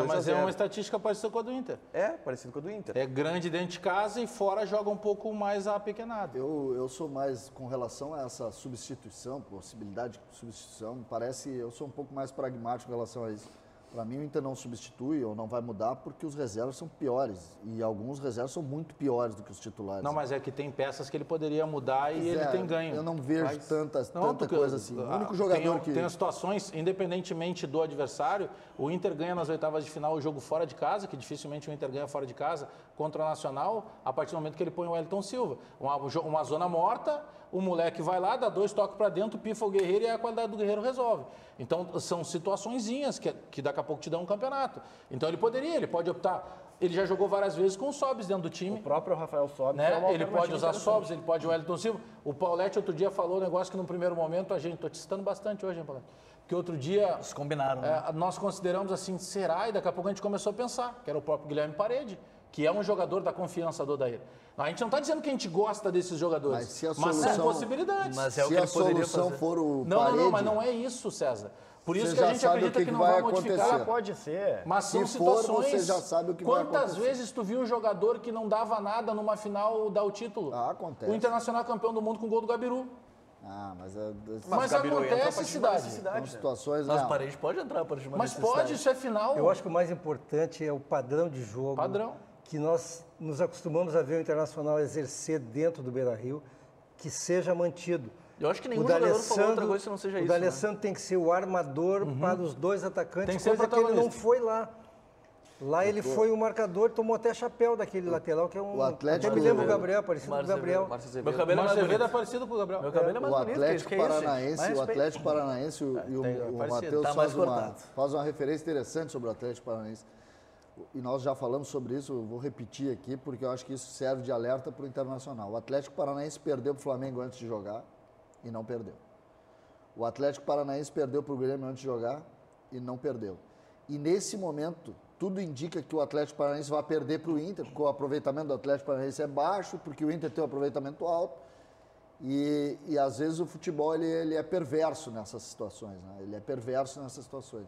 Mas é uma estatística parecida com a do Inter. É, parecido com a do Inter. É grande dentro de casa e fora joga um pouco mais apequenado. Eu sou mais, com relação a essa substituição, possibilidade de substituição, eu sou um pouco mais pragmático em relação a isso. Para mim, o Inter não substitui ou não vai mudar porque os reservas são piores. E alguns reservas são muito piores do que os titulares. Não, mas é que tem peças que ele poderia mudar e ele tem ganho. Eu não vejo tanta coisa assim. O único jogador que... Tem situações, independentemente do adversário, o Inter ganha nas oitavas de final o jogo fora de casa, que dificilmente o Inter ganha fora de casa, contra o Nacional, a partir do momento que ele põe o Wellington Silva. Uma zona morta, o moleque vai lá, dá 2 toques para dentro, pifa o Guerreiro e a qualidade do Guerreiro resolve. Então, são situaçõezinhas que daqui a pouco te dão um campeonato. Então, ele pode optar. Ele já jogou várias vezes com o Sobis dentro do time. O próprio Rafael Sobis. Né? Ele pode usar Sobis, ele pode o Wellington Silva. O Paulete outro dia falou um negócio que no primeiro momento estou te citando bastante hoje, hein, Paulete? Que outro dia... Eles combinaram, né? Nós consideramos assim, será? E daqui a pouco a gente começou a pensar, que era o próprio Guilherme Parede, que é um jogador da confiança do Odair. A gente não está dizendo que a gente gosta desses jogadores, mas são possibilidades. Mas é o que ele poderia fazer. For o Parede, não, mas não é isso, César. Por isso que a gente acredita que não vai modificar. Ela pode ser. Mas são situações... você já sabe o que vai acontecer. Quantas vezes tu viu um jogador que não dava nada numa final dar o título? Acontece. O Internacional campeão do mundo com o gol do Gabiru. Mas acontece, cidade. São situações... Mas o Parede pode entrar para uma Mas pode, isso é final. Eu acho que o mais importante é o padrão de jogo. Que nós nos acostumamos a ver o Internacional exercer dentro do Beira-Rio, que seja mantido. Eu acho que nenhum jogador falou outra coisa que não seja isso. O D'Alessandro tem que ser o armador para os dois atacantes, tem que ser coisa que ele não foi lá. Lá ele foi o marcador, tomou até chapéu daquele lateral, que é um... O Atlético... Até me lembro o Gabriel, parecido com o Gabriel. Meu cabelo é parecido com o Gabriel. Meu cabelo é mais bonito. O Atlético Paranaense e o Matheus faz uma referência interessante sobre o Atlético Paranaense. E nós já falamos sobre isso, eu vou repetir aqui, porque eu acho que isso serve de alerta para o Internacional. O Atlético Paranaense perdeu para o Flamengo antes de jogar e não perdeu. O Atlético Paranaense perdeu para o Grêmio antes de jogar e não perdeu. E nesse momento, tudo indica que o Atlético Paranaense vai perder para o Inter, porque o aproveitamento do Atlético Paranaense é baixo, porque o Inter tem um aproveitamento alto. E às vezes o futebol ele é perverso nessas situações, né? Ele é perverso nessas situações.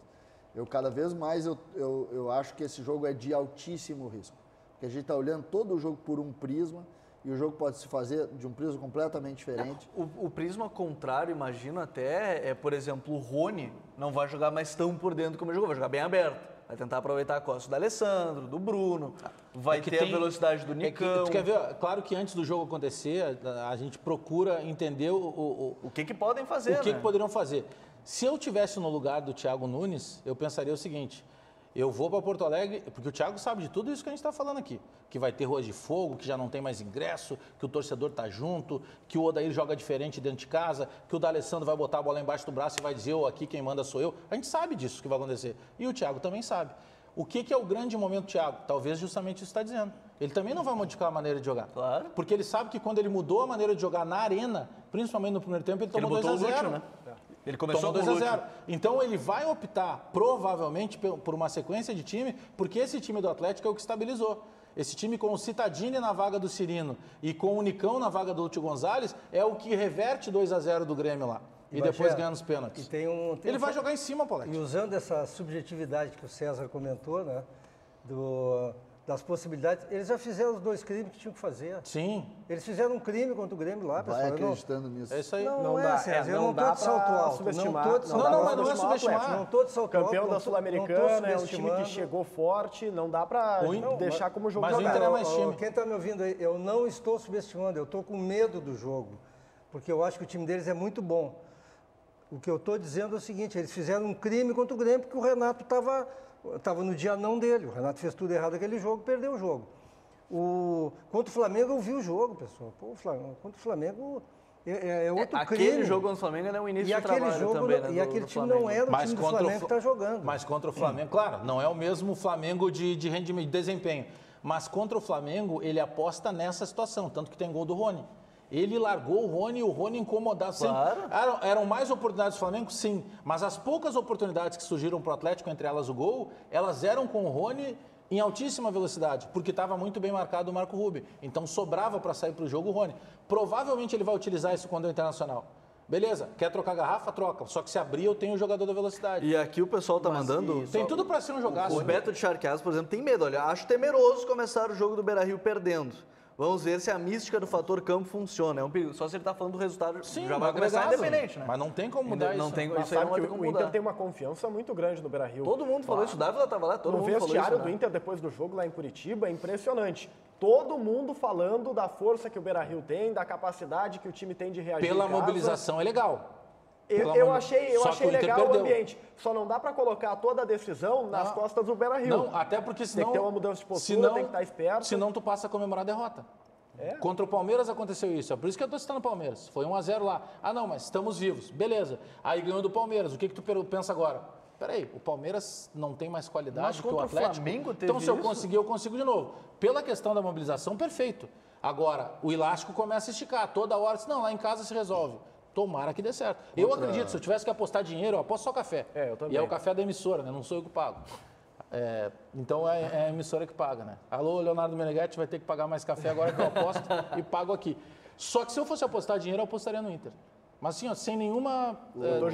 Cada vez mais eu acho que esse jogo é de altíssimo risco. Porque a gente está olhando todo o jogo por um prisma e o jogo pode se fazer de um prisma completamente diferente. O prisma contrário, imagino até, por exemplo, o Rony não vai jogar mais tão por dentro como ele jogou, vai jogar bem aberto. Vai tentar aproveitar a costa do Alessandro, do Bruno, vai ter a velocidade do Nicão. Tu quer ver? Claro que antes do jogo acontecer, a gente procura entender o que podem fazer, o que poderiam fazer. Se eu tivesse no lugar do Thiago Nunes, eu pensaria o seguinte, Eu vou para Porto Alegre, porque o Thiago sabe de tudo isso que a gente está falando aqui. Que vai ter ruas de fogo, que já não tem mais ingresso, que o torcedor tá junto, que o Odair joga diferente dentro de casa, que o D'Alessandro vai botar a bola embaixo do braço e vai dizer, aqui quem manda sou eu. A gente sabe disso que vai acontecer. E o Thiago também sabe. O que é o grande momento do Thiago? Talvez justamente isso está dizendo. Ele também não vai modificar a maneira de jogar. Claro. Porque ele sabe que quando ele mudou a maneira de jogar na arena, principalmente no primeiro tempo, ele tomou 2-0. Né? Ele começou com 2-0. Então ele vai optar, provavelmente, por uma sequência de time, porque esse time do Atlético é o que estabilizou. Esse time com o Cittadini na vaga do Cirino e com o Nicão na vaga do Lúcio Gonzalez é o que reverte 2-0 do Grêmio lá. E depois ganha nos pênaltis. Ele vai jogar em cima, Paulete. E usando essa subjetividade que o César comentou, né? Das possibilidades, eles já fizeram os 2 crimes que tinham que fazer. Sim. Eles fizeram um crime contra o Grêmio lá, pessoal. Vai acreditando nisso. É isso aí. Não é, César, eu não estou de salto alto. Não é subestimar. Não estou de salto alto. Campeão da Sul-Americana, é um time que chegou forte, não dá para deixar como jogo jogado. Mas o Inter é mais time. Quem está me ouvindo aí, eu não estou subestimando, eu estou com medo do jogo, porque eu acho que o time deles é muito bom. O que eu estou dizendo é o seguinte, eles fizeram um crime contra o Grêmio porque o Renato estava no dia não dele. O Renato fez tudo errado naquele jogo, perdeu o jogo. Contra o Flamengo eu vi o jogo, pessoal. Contra o Flamengo é outro crime. Aquele jogo contra o Flamengo é o início do trabalho também, né? E aquele time não era o time do Flamengo que está jogando. Mas contra o Flamengo, claro, não é o mesmo Flamengo de rendimento, de desempenho. Mas contra o Flamengo, ele aposta nessa situação, tanto que tem gol do Rony. Ele largou o Rony e o Rony incomodava. Claro. Eram mais oportunidades do Flamengo? Sim. Mas as poucas oportunidades que surgiram para o Atlético, entre elas o gol, elas eram com o Rony em altíssima velocidade, porque estava muito bem marcado o Marco Rubio. Então sobrava para sair para o jogo o Rony. Provavelmente ele vai utilizar isso quando é internacional. Beleza, quer trocar garrafa? Troca. Só que se abrir, eu tenho o jogador da velocidade. E aqui o pessoal tá mandando... Tem tudo para ser um jogaço. O Beto de Charqueadas, por exemplo, tem medo. Olha, acho temeroso começar o jogo do Beira-Rio perdendo. Vamos ver se a mística do fator campo funciona. É um perigo. Só se ele está falando do resultado, já vai começar independente, né? Mas não tem como mudar isso. Não tem, mas sabe que o Inter tem uma confiança muito grande no Beira-Rio. Todo mundo falou isso, o Dávila estava lá, todo mundo falou isso. No vestiário do Inter, depois do jogo lá em Curitiba, é impressionante. Todo mundo falando da força que o Beira-Rio tem, da capacidade que o time tem de reagir pela mobilização é legal. Eu achei legal o ambiente. Só não dá para colocar toda a decisão nas costas do Beira-Rio. Não, até porque senão... Tem que ter uma mudança de postura, tem que estar esperto. Senão tu passa a comemorar a derrota. Contra o Palmeiras aconteceu isso. É por isso que eu estou citando o Palmeiras. Foi 1-0 lá. Ah, não, mas estamos vivos. Beleza. Aí ganhou do Palmeiras. O que tu pensa agora? Peraí, o Palmeiras não tem mais qualidade que o Atlético? O Flamengo teve então, se eu conseguir, eu consigo de novo. Pela questão da mobilização, perfeito. Agora, o elástico começa a esticar. Toda hora, não, lá em casa se resolve. Tomara que dê certo. Eu acredito, se eu tivesse que apostar dinheiro, eu aposto só café. Eu também. E é o café da emissora, né? Não sou eu que pago. Então é a emissora que paga, né? Alô, Leonardo Meneghetti, vai ter que pagar mais café agora que eu aposto e pago aqui. Só que se eu fosse apostar dinheiro, eu apostaria no Inter. Mas assim, ó, sem nenhuma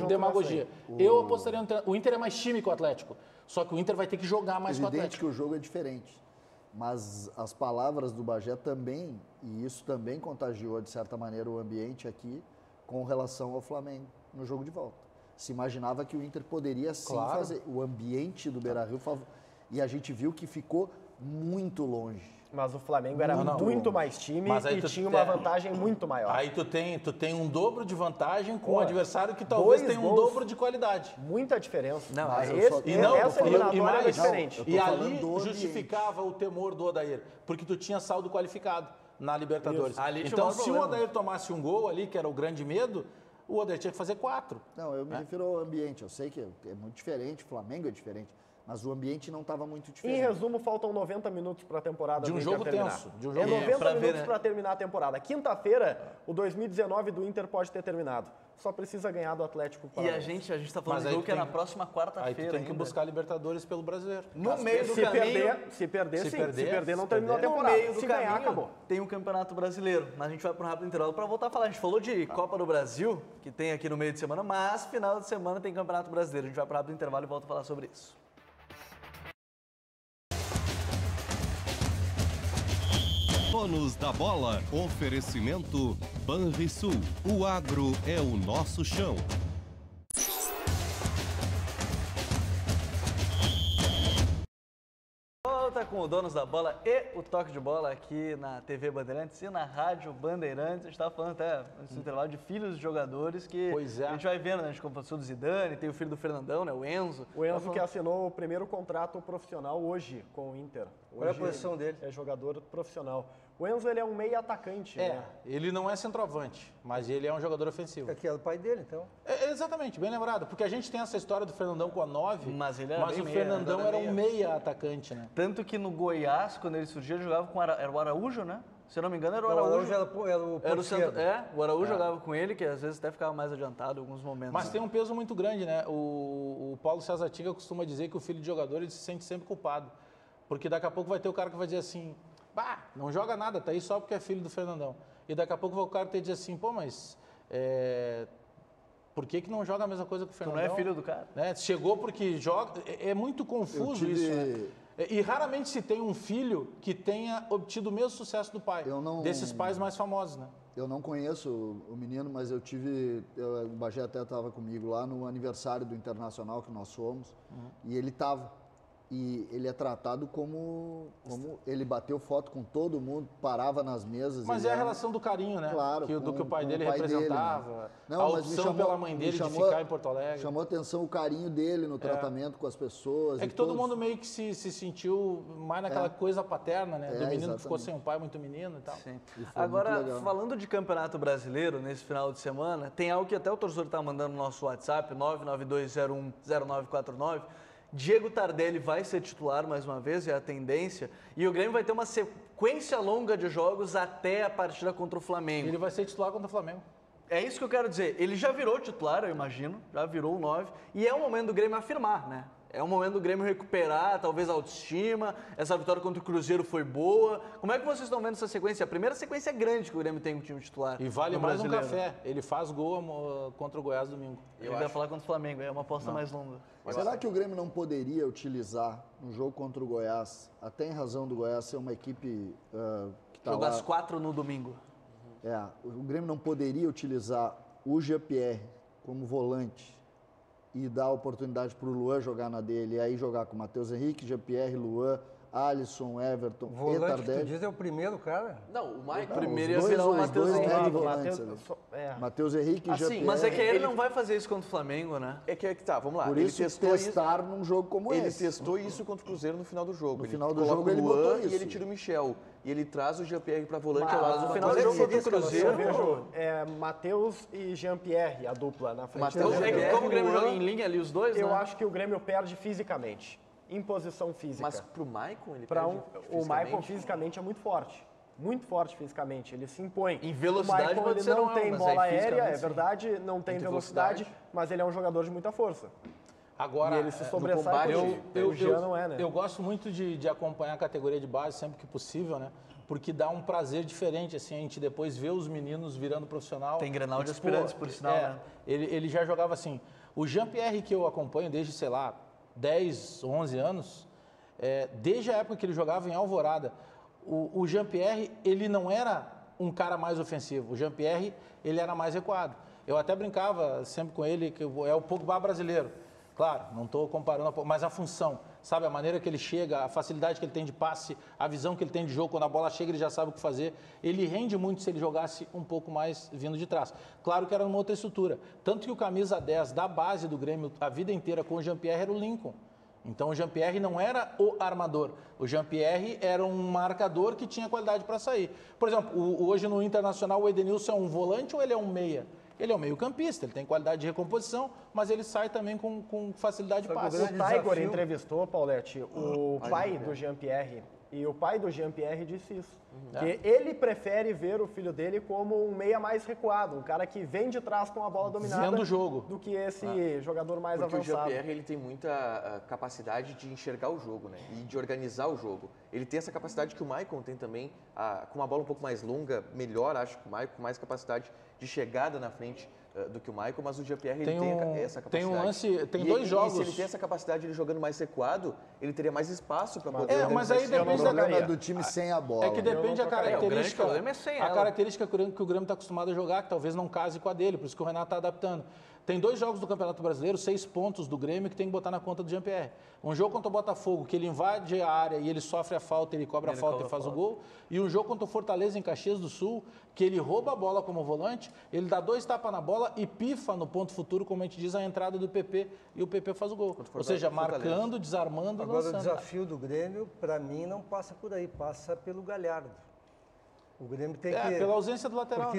demagogia. Eu apostaria no Inter. O Inter é mais time que o Atlético. Só que o Inter vai ter que jogar mais com o Atlético. Evidente que o jogo é diferente. Mas as palavras do Bagé também, e isso também contagiou, de certa maneira, o ambiente aqui com relação ao Flamengo no jogo de volta. Se imaginava que o Inter poderia sim fazer. O ambiente do Beira-Rio, e a gente viu que ficou muito longe. Mas o Flamengo era muito mais time e tinha uma vantagem muito maior. Aí tu tem um dobro de vantagem com um adversário que talvez tenha um dobro de qualidade. Muita diferença. Não, essa eliminatória era diferente. E ali justificava o temor do Odair, porque tu tinha saldo qualificado na Libertadores. Então, se o Odair tomasse um gol ali, que era o grande medo, o Odair tinha que fazer 4. Não, eu me refiro ao ambiente. Eu sei que é muito diferente, o Flamengo é diferente, mas o ambiente não estava muito diferente. Em resumo, faltam 90 minutos para a temporada de um jogo tenso. De um jogo 90 minutos para terminar a temporada. Quinta-feira, o 2019 do Inter pode ter terminado. Só precisa ganhar do Atlético Paranaense. E a gente está falando de jogo que é na próxima quarta-feira. Aí tu tem que buscar a Libertadores pelo Brasileiro. No meio do caminho... Se perder, não terminou a temporada. Se ganhar, acabou. Tem o Campeonato Brasileiro, mas a gente vai para um rápido intervalo para voltar a falar. A gente falou de Copa do Brasil, que tem aqui no meio de semana, mas final de semana tem Campeonato Brasileiro. A gente vai para um rápido intervalo e volta a falar sobre isso. Donos da Bola, oferecimento Banrisul, o agro é o nosso chão. Volta com o Donos da Bola e o Toque de Bola aqui na TV Bandeirantes e na Rádio Bandeirantes. A gente estava falando até nesse intervalo de filhos de jogadores que a gente vai vendo, né? A gente conversou do Zidane, tem o filho do Fernandão, né? O Enzo. O Enzo que assinou o primeiro contrato profissional hoje com o Inter. Qual é a posição dele? É jogador profissional. O Enzo, ele é um meio atacante. Né? Ele não é centroavante, mas ele é um jogador ofensivo. Que é o pai dele, então. Exatamente, bem lembrado. Porque a gente tem essa história do Fernandão com a 9, mas o Fernandão era um meia atacante, né? Tanto que no Goiás, quando ele surgiu, ele jogava com era o Araújo, né? Se eu não me engano, era o Araújo. O Araújo jogava com ele, que às vezes até ficava mais adiantado em alguns momentos. Mas tem um peso muito grande, né? O Paulo César Tinga costuma dizer que o filho de jogador ele se sente sempre culpado. Porque daqui a pouco vai ter o cara que vai dizer assim, não joga nada, tá aí só porque é filho do Fernandão. E daqui a pouco o cara ter dizer assim, mas por que não joga a mesma coisa que o Fernandão? Tu não é filho do cara? Né? Chegou porque joga, é muito confuso isso, né? E raramente se tem um filho que tenha obtido o mesmo sucesso do pai, desses pais mais famosos, né? Eu não conheço o menino, mas o Bagé até estava comigo lá no aniversário do Internacional que nós fomos, e ele estava. E ele é tratado como ele bateu foto com todo mundo, parava nas mesas. Mas é a relação do carinho, né? Claro, do que o pai dele representava. Dele, né? Não, a opção pela mãe dele de ficar em Porto Alegre. Chamou atenção o carinho dele no tratamento com as pessoas. É que todo mundo meio que se sentiu mais naquela coisa paterna, né? Do menino exatamente. Que ficou sem um pai, muito menino e tal. Sim. Agora, falando de Campeonato Brasileiro, nesse final de semana, tem algo que até o torcedor está mandando no nosso WhatsApp, 992010949. Diego Tardelli vai ser titular mais uma vez, é a tendência, e o Grêmio vai ter uma sequência longa de jogos até a partida contra o Flamengo. Ele vai ser titular contra o Flamengo. É isso que eu quero dizer. Ele já virou titular, eu imagino, já virou o 9, e é o momento do Grêmio afirmar, né? É o momento do Grêmio recuperar, talvez, a autoestima. Essa vitória contra o Cruzeiro foi boa. Como é que vocês estão vendo essa sequência? A primeira sequência grande que o Grêmio tem com o time titular. E vale mais um café. Ele faz gol contra o Goiás domingo. Ele vai falar contra o Flamengo, é uma aposta mais longa. Será que o Grêmio não poderia utilizar no jogo contra o Goiás, até em razão do Goiás ser uma equipe que está Jogar às 4 no domingo. O Grêmio não poderia utilizar o Jean-Pierre como volante e dar a oportunidade para o Luan jogar na dele, e aí jogar com Matheus Henrique, Jean-Pierre, Luan, Alisson, Everton e Tardelli. Que tu diz é o primeiro, cara? Não, o Maicon. O primeiro ia virar o Matheus Henrique. Matheus Henrique e Jean-Pierre. Mas é que ele não vai fazer isso contra o Flamengo, né? É que tá, vamos lá. Por isso, ele testar num jogo como esse. Ele testou isso contra o Cruzeiro no final do jogo. No final do jogo ele botou isso. E ele tira o Michel. E ele traz o Jean-Pierre para volante ao lado no do final do jogo contra o Cruzeiro. Eu vejo Matheus e Jean-Pierre, a dupla na frente. Como o Grêmio joga em linha ali os dois, eu acho que o Grêmio perde fisicamente. Em posição física. Mas pro Maicon ele perde o Maicon fisicamente é muito forte fisicamente, ele se impõe. Em velocidade o Maicon, pode ele ser não tem bola aérea, é sim. verdade, não tem velocidade, mas ele é um jogador de muita força. Agora, e ele se sobressai, o Jean não é, né? Eu gosto muito de acompanhar a categoria de base sempre que possível, né? Porque dá um prazer diferente, assim, a gente depois vê os meninos virando profissional. Tem Grenal de aspirantes, por sinal, né? Ele já jogava assim. O Jean-Pierre que eu acompanho desde, sei lá, 10, 11 anos, desde a época que ele jogava em Alvorada, o Jean-Pierre, ele não era um cara mais ofensivo. O Jean-Pierre, ele era mais recuado. Eu até brincava sempre com ele que é o Pogba brasileiro. Claro, não estou comparando, mas a função, sabe? A maneira que ele chega, a facilidade que ele tem de passe, a visão que ele tem de jogo, quando a bola chega ele já sabe o que fazer. Ele rende muito se ele jogasse um pouco mais vindo de trás. Claro que era numa outra estrutura. Tanto que o camisa 10 da base do Grêmio a vida inteira com o Jean-Pierre era o Lincoln. Então o Jean-Pierre não era o armador. O Jean-Pierre era um marcador que tinha qualidade para sair. Por exemplo, hoje no Internacional o Edenilson é um volante ou ele é um meia? Ele é um meio-campista, ele tem qualidade de recomposição, mas ele sai também com facilidade de passe. O Tiger entrevistou, Paulete, o pai do Jean-Pierre, e o pai do Jean-Pierre disse isso. Que ele prefere ver o filho dele como um meia mais recuado, um cara que vem de trás com a bola dominada vendo o jogo. Do que esse jogador mais avançado. Porque o Jean-Pierre ele tem muita capacidade de enxergar o jogo, né? E de organizar o jogo. Ele tem essa capacidade que o Maicon tem também, com uma bola um pouco mais longa, melhor, acho que o Maicon, com mais capacidade de chegada na frente do que o Michael, mas o Jean-Pierre ele tem essa capacidade. Tem um lance, tem dois jogos. E se ele tem essa capacidade, ele jogando mais recuado, ele teria mais espaço para poder... mas aí depende da problema do time sem a bola. É que depende da característica. O problema é sem a característica que o Grêmio está acostumado a jogar, que talvez não case com a dele, por isso que o Renato está adaptando. Tem 2 jogos do Campeonato Brasileiro, 6 pontos do Grêmio que tem que botar na conta do Jean-Pierre. Um jogo contra o Botafogo, que ele invade a área e ele sofre a falta, ele cobra a falta e faz o gol. E um jogo contra o Fortaleza em Caxias do Sul, que ele rouba a bola como volante, ele dá 2 tapas na bola e pifa no ponto futuro, como a gente diz, a entrada do PP e o PP faz o gol. Ou seja, marcando, desarmando e lançando. Agora o desafio do Grêmio, para mim, não passa por aí, passa pelo Galhardo. O Grêmio tem que... pela ausência do lateral.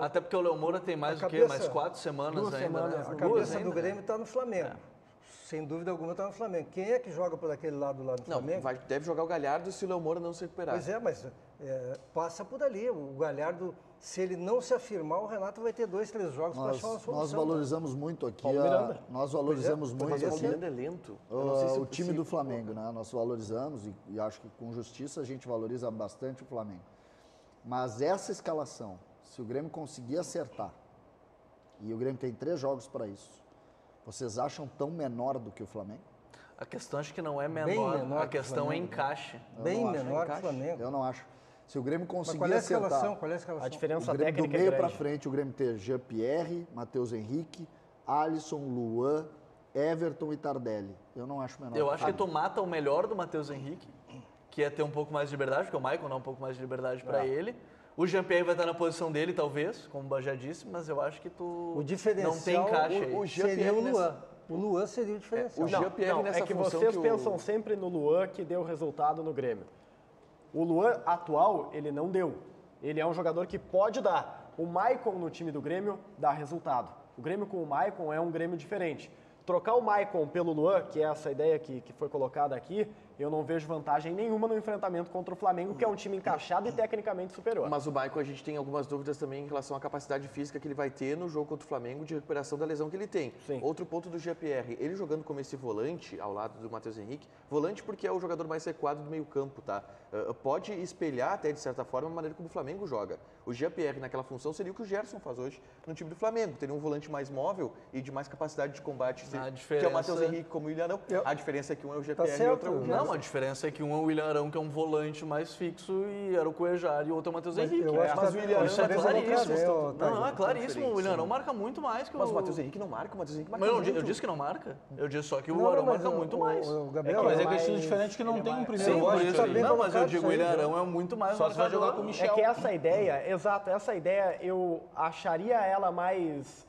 Até porque o Léo Moura tem mais mais 4 semanas ainda. Semanas, né? A cabeça do Grêmio está no Flamengo. Sem dúvida alguma está no Flamengo. Quem é que joga por aquele lado lá no Flamengo? Deve jogar o Galhardo se o Léo Moura não se recuperar. Pois é, mas passa por ali. O Galhardo, se ele não se afirmar, o Renato vai ter 2, 3 jogos para achar uma solução. Nós valorizamos muito aqui. Nós valorizamos muito mas o Miranda é lento. O time do Flamengo, né? Nós valorizamos e acho que com justiça a gente valoriza bastante o Flamengo. Mas essa escalação, se o Grêmio conseguir acertar, e o Grêmio tem 3 jogos para isso, vocês acham tão menor do que o Flamengo? A questão acho que não é menor, a questão é encaixe. Bem menor que o Flamengo. Eu não acho. Se o Grêmio conseguir qual é a acertar... escalação? Qual é a escalação? A diferença o Grêmio técnica do meio é para grande. frente, o Grêmio ter Jean-Pierre, Matheus Henrique, Alisson, Luan, Everton e Tardelli. Eu não acho menor. Eu acho que tu mata o melhor do Matheus Henrique, que é ter um pouco mais de liberdade, porque o Michael dá um pouco mais de liberdade para ele. O Jean-Pierre vai estar na posição dele, talvez, como o Bá já disse, mas eu acho que o diferencial não tem encaixe aí. Seria o Luan. O Luan seria o diferencial. O Jean-Pierre nessa é que função vocês pensam sempre no Luan que deu resultado no Grêmio. O Luan atual, ele não deu. Ele é um jogador que pode dar. O Maicon no time do Grêmio dá resultado. O Grêmio com o Maicon é um Grêmio diferente. Trocar o Maicon pelo Luan, que é essa ideia que foi colocada aqui, eu não vejo vantagem nenhuma no enfrentamento contra o Flamengo, que é um time encaixado e tecnicamente superior. Mas o Maicon, a gente tem algumas dúvidas também em relação à capacidade física que ele vai ter no jogo contra o Flamengo de recuperação da lesão que ele tem. Sim. Outro ponto do Jean-Pierre, ele jogando como esse volante ao lado do Matheus Henrique, volante porque é o jogador mais recuado do meio campo, tá? Pode espelhar até, de certa forma, a maneira como o Flamengo joga. O Jean-Pierre naquela função seria o que o Gerson faz hoje no time do Flamengo. Teria um volante mais móvel e de mais capacidade de combate, que é o Matheus Henrique como o Willian Arão. A diferença é que um é o Jean-Pierre e o outro é o Gerson. Não, a diferença é que um é o Willian Arão, que é um volante mais fixo, e era o Cuejar, e o outro é o Matheus Henrique. Mas o Willian Arão é claríssimo. Não, é claríssimo. O Willian Arão marca muito mais que o... Mas o Matheus Henrique não marca, o Matheus Henrique marca muito. Eu disse que não marca. Eu disse só que o Arão marca muito mais. Mas é que é estilo diferente que não tem um primeiro volante. Não, mas eu digo o Willian Arão é muito mais só se vai jogar com o Michel. É que essa ideia, exato, essa ideia eu acharia ela mais...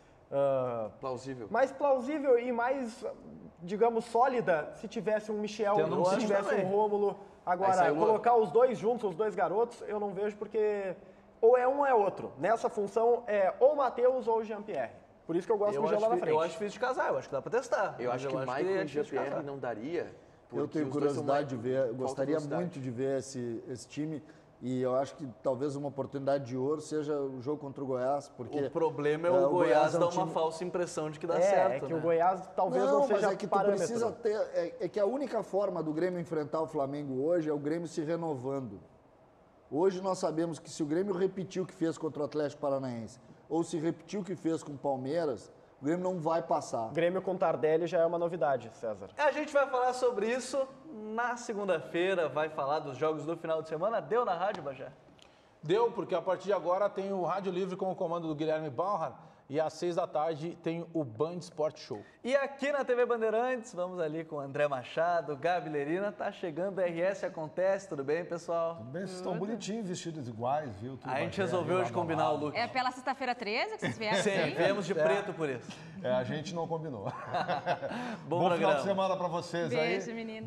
plausível. Mais plausível e mais, digamos, sólida se tivesse um Michel, se tivesse um Rômulo. Agora, colocar os dois juntos, os dois garotos, eu não vejo porque ou é um ou é outro. Nessa função é ou o Matheus ou o Jean-Pierre. Por isso que eu gosto do Michel lá na frente. Eu acho difícil de casar, eu acho que dá pra testar. Eu acho que o Michael e o Jean-Pierre não daria. Eu tenho curiosidade de ver, eu gostaria muito de ver esse time. E eu acho que talvez uma oportunidade de ouro seja o jogo contra o Goiás, porque... O problema é o Goiás dar uma falsa impressão de que dá certo, É que o Goiás talvez não seja mas é que parâmetro. Tu precisa ter... É que a única forma do Grêmio enfrentar o Flamengo hoje é o Grêmio se renovando. Hoje nós sabemos que se o Grêmio repetir o que fez contra o Atlético Paranaense, ou se repetir o que fez com o Palmeiras, o Grêmio não vai passar. Grêmio com Tardelli já é uma novidade, César. A gente vai falar sobre isso na segunda-feira, vai falar dos jogos do final de semana. Deu na rádio, Bajé? Deu, porque a partir de agora tem o Rádio Livre com o comando do Guilherme Bauer e às 18h tem o Band Sport Show. E aqui na TV Bandeirantes, vamos ali com o André Machado, Gabi Lerina, tá chegando o RS Acontece, tudo bem, pessoal? Tudo bem, vocês estão bonitinhos, vestidos iguais, viu? A gente resolveu hoje combinar o look. É pela sexta-feira 13 que vocês vieram? Sim, viemos de preto por isso. A gente não combinou. Bom final de semana para vocês aí. Beijo, menino.